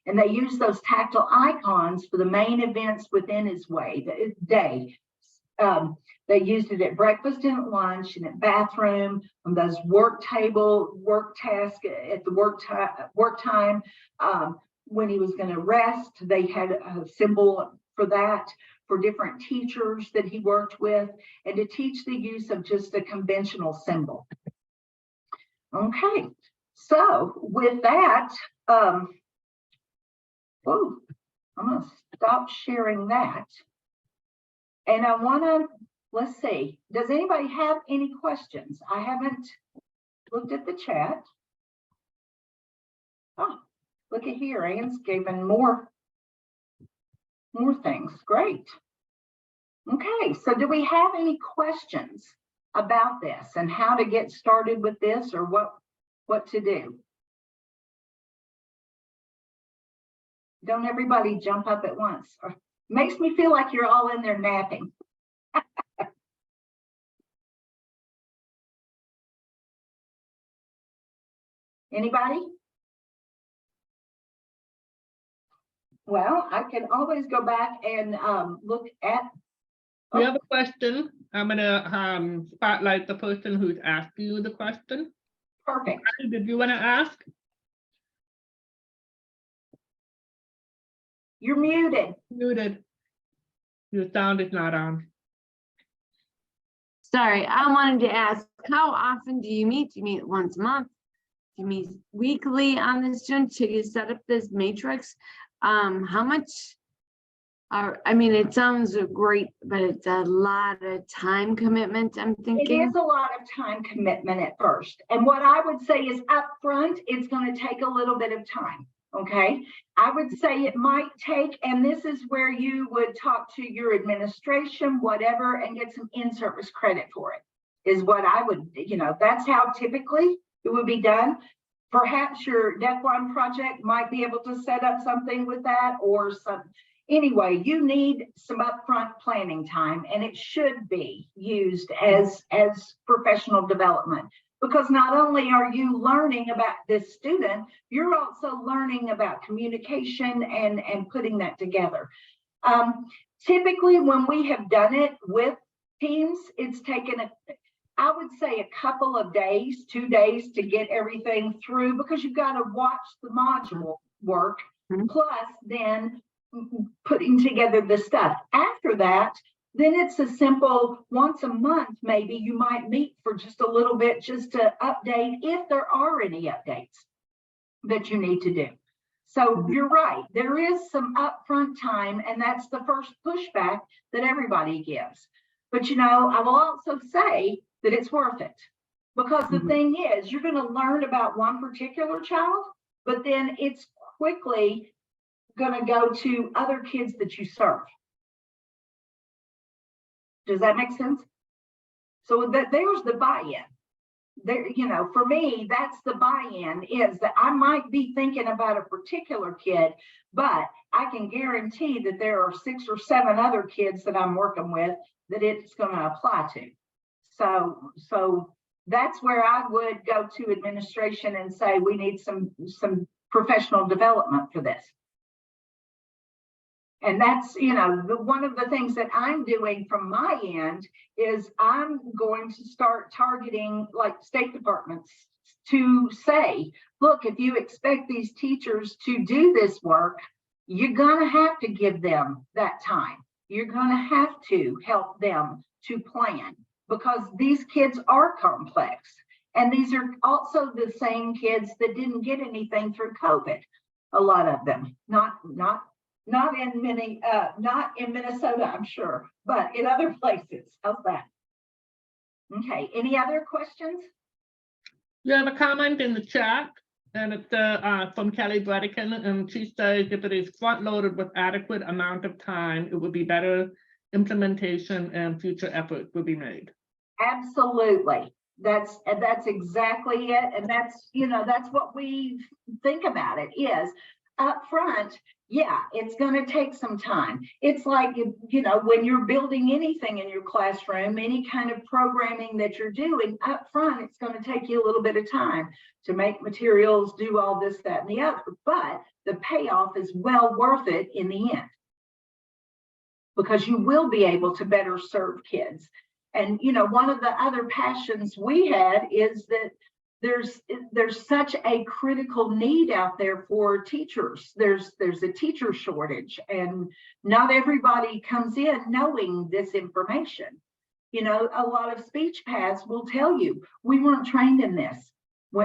And they used those tactile icons for the main events within his day. They used it at breakfast and at lunch and at bathroom, on those work tasks at the work time. When he was going to rest, they had a symbol for that, for different teachers that he worked with, and to teach the use of just a conventional symbol. Okay, so with that, I'm going to stop sharing that. And I want to, let's see, does anybody have any questions? I haven't looked at the chat. Oh, look at here, Anne's given more things. Great. Okay, so do we have any questions about this and how to get started with this, or what to do? Don't everybody jump up at once. Makes me feel like you're all in there napping. Anybody? Well, I can always go back and look at. We have a question. I'm gonna spotlight the person who's asking you the question. Perfect. Did you want to ask? You're muted. Muted. Your sound is not on. Sorry, I wanted to ask, how often do you meet? Do you meet once a month? Do you meet weekly on this student to set up this matrix? How much I mean, it sounds great, but it's a lot of time commitment, I'm It thinking. is a lot of time commitment at first. And what I would say is up front, it's going to take a little bit of time. Okay. I would say it might take, and this is where you would talk to your administration, whatever, and get some in-service credit for it, is what I would, that's how typically it would be done. Perhaps your Deaf-Blind project might be able to set up something with that, or some. Anyway, you need some upfront planning time, and it should be used as professional development, because not only are you learning about this student, you're also learning about communication and putting that together. Typically, when we have done it with teams, it's taken I would say a couple of days, 2 days to get everything through, because you've got to watch the module work, plus then putting together the stuff. After that, then it's a simple once a month, maybe you might meet for just a little bit, just to update if there are any updates that you need to do. So you're right, there is some upfront time, and that's the first pushback that everybody gives. But I will also say that it's worth it, because the thing is, you're going to learn about one particular child, but then it's quickly going to go to other kids that you serve. Does that make sense? So there's the buy-in. There, for me, that's the buy-in, is that I might be thinking about a particular kid, but I can guarantee that there are 6 or 7 other kids that I'm working with that it's going to apply to. So that's where I would go to administration and say, we need some professional development for this. And that's, one of the things that I'm doing from my end is I'm going to start targeting like state departments to say, look, if you expect these teachers to do this work, you're going to have to give them that time. You're going to have to help them to plan, because these kids are complex. And these are also the same kids that didn't get anything through COVID. A lot of them, not in Minnesota, I'm sure, but in other places. How's that? Okay, any other questions? You have a comment in the chat, and it's from Kelly Bredican, and she says if it is front-loaded with adequate amount of time, it would be better implementation and future effort will be made. Absolutely. That's exactly it. And that's what we think about it is up front. Yeah, it's going to take some time. It's like, when you're building anything in your classroom, any kind of programming that you're doing up front, it's going to take you a little bit of time to make materials, do all this, that, and the other. But the payoff is well worth it in the end. because you will be able to better serve kids. And, you know, one of the other passions we had is that there's such a critical need out there for teachers. There's a teacher shortage, and not everybody comes in knowing this information. You know, a lot of speech paths will tell you, we weren't trained in this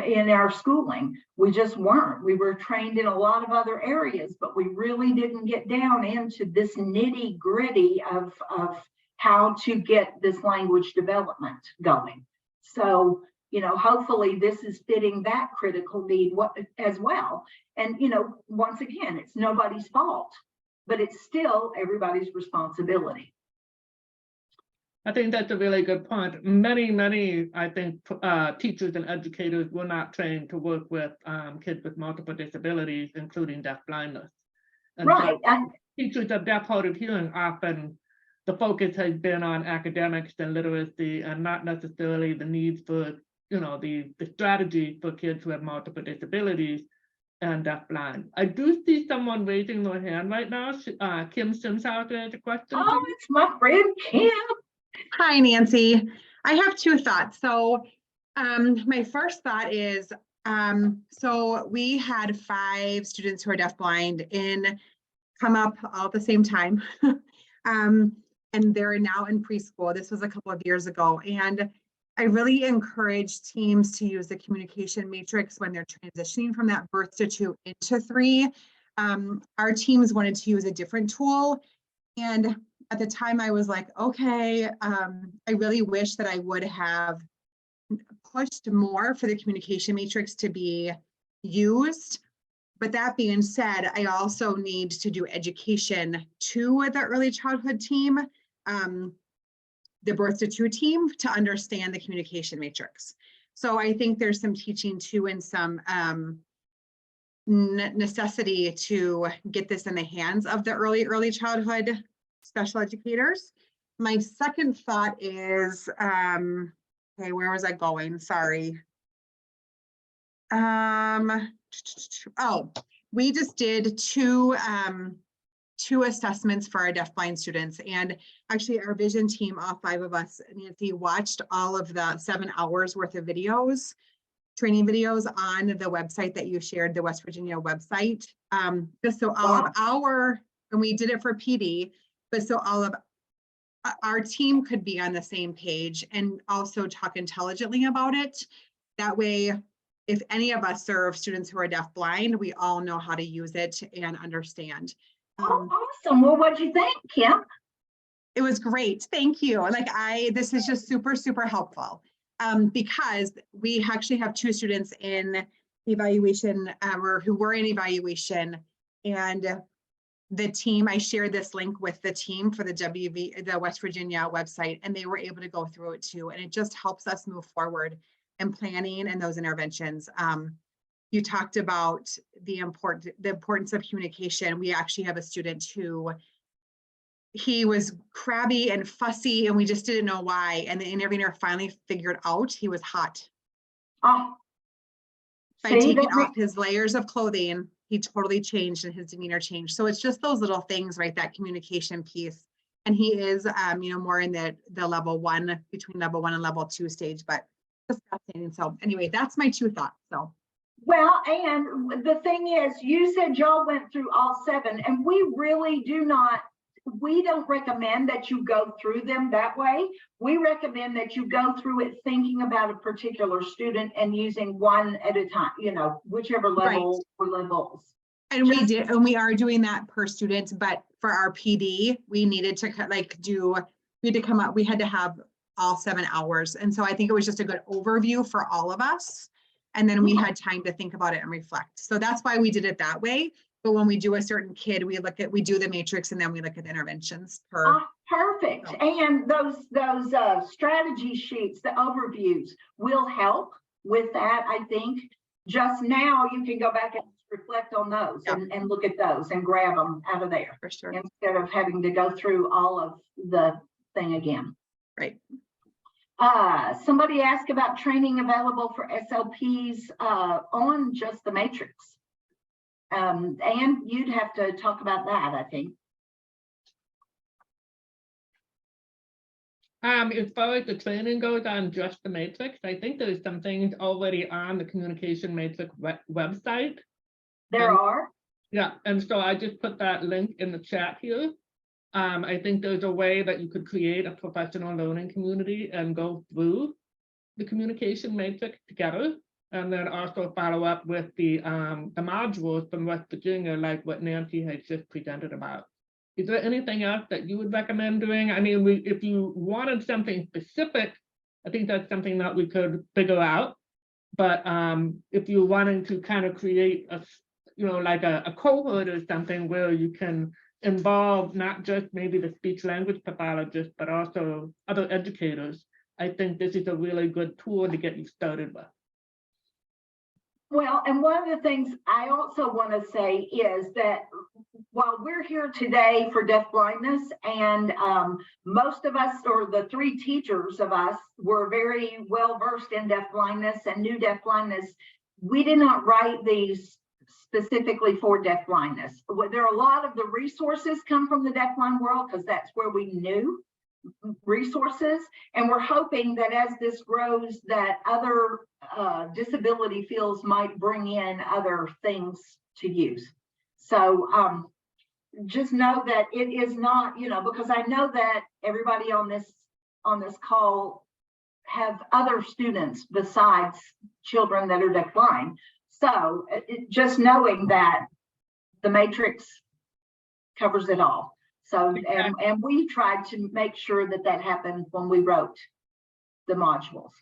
in our schooling. We just weren't. We were trained in a lot of other areas, but we really didn't get down into this nitty gritty of how to get this language development going. So, you know, hopefully this is fitting that critical need as well. And, you know, once again, it's nobody's fault, but it's still everybody's responsibility. I think that's a really good point. Many, I think, teachers and educators were not trained to work with kids with multiple disabilities, including deaf blindness. And right. So teachers of deaf, hard of hearing, often the focus has been on academics and literacy, and not necessarily the need for, you know, the strategy for kids who have multiple disabilities and deaf blind. I do see someone raising their hand right now. Kim Sims out there has a question. Oh, it's my friend Kim. Hi, Nancy. I have two thoughts. So my first thought is, so we had 5 students who are deafblind come up all at the same time. And they're now in preschool. This was a couple of years ago. And I really encourage teams to use the communication matrix when they're transitioning from that birth to 2 into 3. Our teams wanted to use a different tool. And at the time I was like, okay, I really wish that I would have pushed more for the communication matrix to be used. But that being said, I also need to do education to the early childhood team, the birth to 2 team, to understand the communication matrix. So I think there's some teaching too, and some necessity to get this in the hands of the early childhood special educators. My second thought is, okay, where was I going? Sorry. Oh, we just did two assessments for our deafblind students, and actually our vision team, all 5 of us, Nancy, watched all of the 7 hours worth of videos, training videos on the website that you shared, the West Virginia website, just so all of our, and we did it for PD, but so all of our team could be on the same page and also talk intelligently about it. That way, if any of us serve students who are deafblind, we all know how to use it and understand. Oh, awesome. Well, what'd you think, Kim? It was great. Thank you. Like this is just super, super helpful because we actually have 2 students in evaluation or who were in evaluation, and the team, I shared this link with the team for the West Virginia website, and they were able to go through it too. And it just helps us move forward in planning and those interventions. You talked about the importance of communication. We actually have a student who, he was crabby and fussy, and we just didn't know why. And the interviewer finally figured out he was hot. Oh, by taking off his layers of clothing, he totally changed and his demeanor changed. So it's just those little things, right? That communication piece. And he is, you know, more in the level 1, between level 1 and level 2 stage, but just fascinating. So anyway, that's my 2 thoughts. So. Well, and the thing is, you said y'all went through all 7, and we really we don't recommend that you go through them that way. We recommend that you go through it thinking about a particular student and using one at a time, you know, whichever level or levels. And we did, and we are doing that per student, but for our PD, we needed to we had to have all 7 hours. And so I think it was just a good overview for all of us. And then we had time to think about it and reflect. So that's why we did it that way. But when we do a certain kid, we do the matrix, and then we look at the interventions per. Perfect. So. And those strategy sheets, the overviews will help with that. I think just now you can go back and reflect on those and look at those and grab them out of there. For sure. Instead of having to go through all of the thing again. Right. Somebody asked about training available for SLPs on just the matrix. And you'd have to talk about that, I think. As far as the training goes on just the matrix, I think there's some things already on the communication matrix website. There Um, are. Yeah, and so I just put that link in the chat here. I think there's a way that you could create a professional learning community and go through the communication matrix together, and then also follow up with the modules from West Virginia, like what Nancy has just presented about. Is there anything else that you would recommend doing? I mean, if you wanted something specific, I think that's something that we could figure out. But if you're wanting to kind of create a, like a cohort or something where you can involve not just maybe the speech language pathologist, but also other educators, I think this is a really good tool to get you started with. Well, and one of the things I also want to say is that while we're here today for deafblindness, and most of us, or the 3 teachers of us, were very well versed in deafblindness and knew deafblindness, we did not write these specifically for deafblindness. There are a lot of the resources come from the deafblind world because that's where we knew resources, and we're hoping that as this grows that other disability fields might bring in other things to use. So just know that it is not, because I know that everybody on this call have other students besides children that are deafblind. So just knowing that the matrix covers it all. So, and we tried to make sure that that happened when we wrote the modules.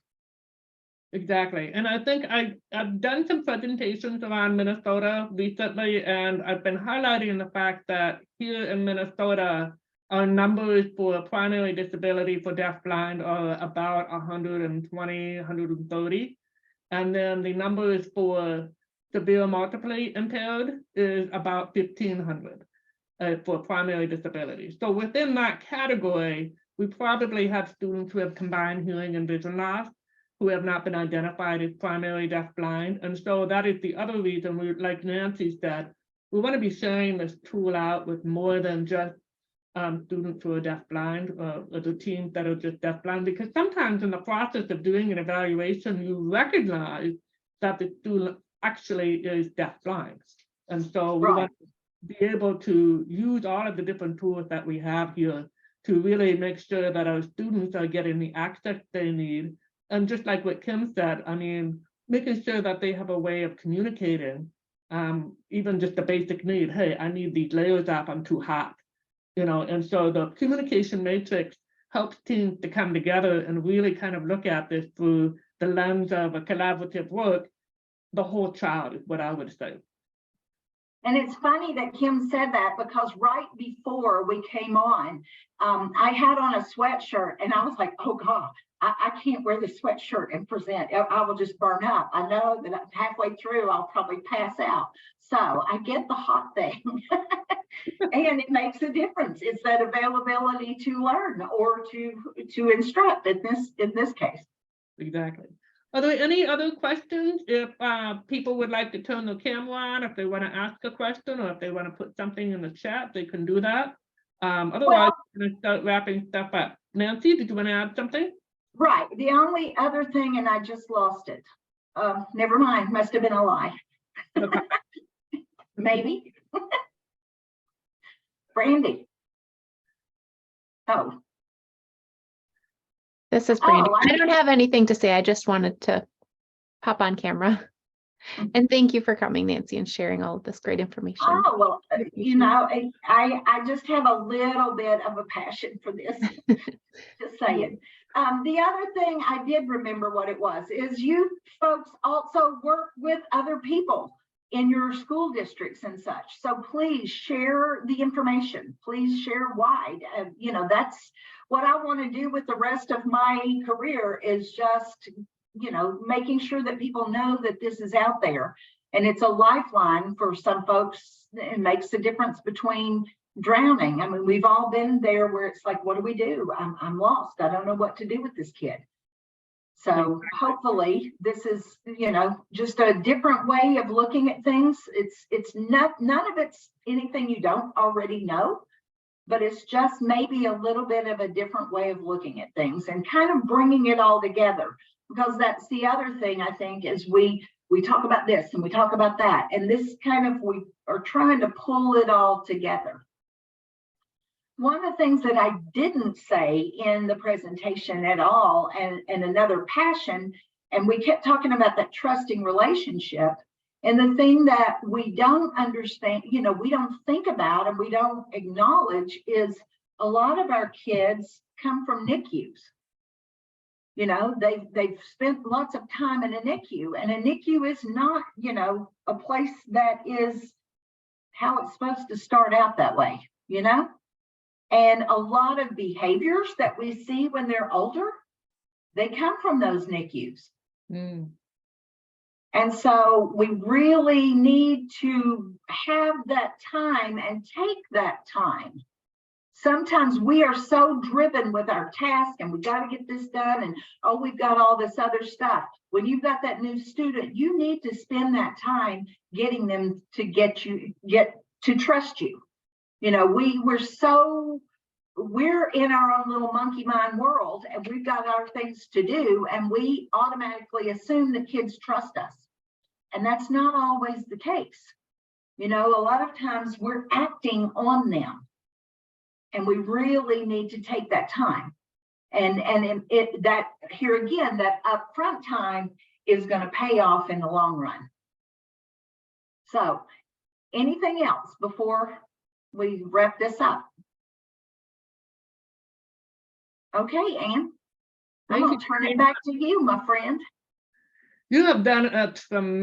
Exactly. And I think I've done some presentations around Minnesota recently, and I've been highlighting the fact that here in Minnesota, our numbers for primary disability for deafblind are about 120, 130. And then the numbers for severe multiply impaired is about 1,500. For primary disability. So within that category, we probably have students who have combined hearing and vision loss, who have not been identified as primary deafblind. And so that is the other reason we, like Nancy said, we want to be sharing this tool out with more than just students who are deafblind, or the teams that are just deafblind, because sometimes in the process of doing an evaluation, you recognize that the student actually is deafblind. And so we want to be able to use all of the different tools that we have here to really make sure that our students are getting the access they need. And just like what Kim said, I mean, making sure that they have a way of communicating, even just the basic need, hey, I need these layers up, I'm too hot, and so the communication matrix helps teams to come together and really kind of look at this through the lens of a collaborative work. The whole child is what I would say. And it's funny that Kim said that, because right before we came on, I had on a sweatshirt and I was like, oh God, I can't wear the sweatshirt and present. I will just burn up. I know that halfway through, I'll probably pass out. So I get the hot thing and it makes a difference. It's that availability to learn or to instruct in this case. Exactly. Are there any other questions? If people would like to turn their camera on, if they want to ask a question, or if they want to put something in the chat, they can do that. Otherwise, I'm going to start wrapping stuff up. Nancy, did you want to add something? Right. The only other thing, and I just lost it. Never mind. Must have been a lie. Okay. Maybe. Brandy. Oh. This is Brandy. Oh, I don't have anything to say. I just wanted to pop on camera. And thank you for coming, Nancy, and sharing all of this great information. Oh, well, I just have a little bit of a passion for this, just saying. The other thing I did remember what it was is you folks also work with other people in your school districts and such. So please share the information. Please share wide. That's what I want to do with the rest of my career, is just, making sure that people know that this is out there. And it's a lifeline for some folks. It makes the difference between drowning. I mean, we've all been there where it's like, what do we do? I'm lost. I don't know what to do with this kid. So hopefully this is, just a different way of looking at things. It's not, none of it's anything you don't already know, but it's just maybe a little bit of a different way of looking at things and kind of bringing it all together. Because that's the other thing, I think, is we talk about this and we talk about that, and this kind of, we are trying to pull it all together. One of the things that I didn't say in the presentation at all, and another passion, and we kept talking about that trusting relationship, and the thing that we don't understand, you know, we don't think about and we don't acknowledge is a lot of our kids come from NICUs. You know, they've spent lots of time in a NICU, and a NICU is not, you know, a place that is how it's supposed to start out that way, you know? And a lot of behaviors that we see when they're older, they come from those NICUs. And so we really need to have that time and take that time. Sometimes we are so driven with our task and we got to get this done, and oh, we've got all this other stuff. When you've got that new student, you need to spend that time getting them to get to trust you. You know, we're in our own little monkey mind world, and we've got our things to do, and we automatically assume the kids trust us. And that's not always the case. You know, a lot of times we're acting on them. And we really need to take that time. And that here again, that upfront time is going to pay off in the long run. So anything else before we wrap this up? Okay, Ann, I'm going to turn it back to you, my friend. You have done a tremendous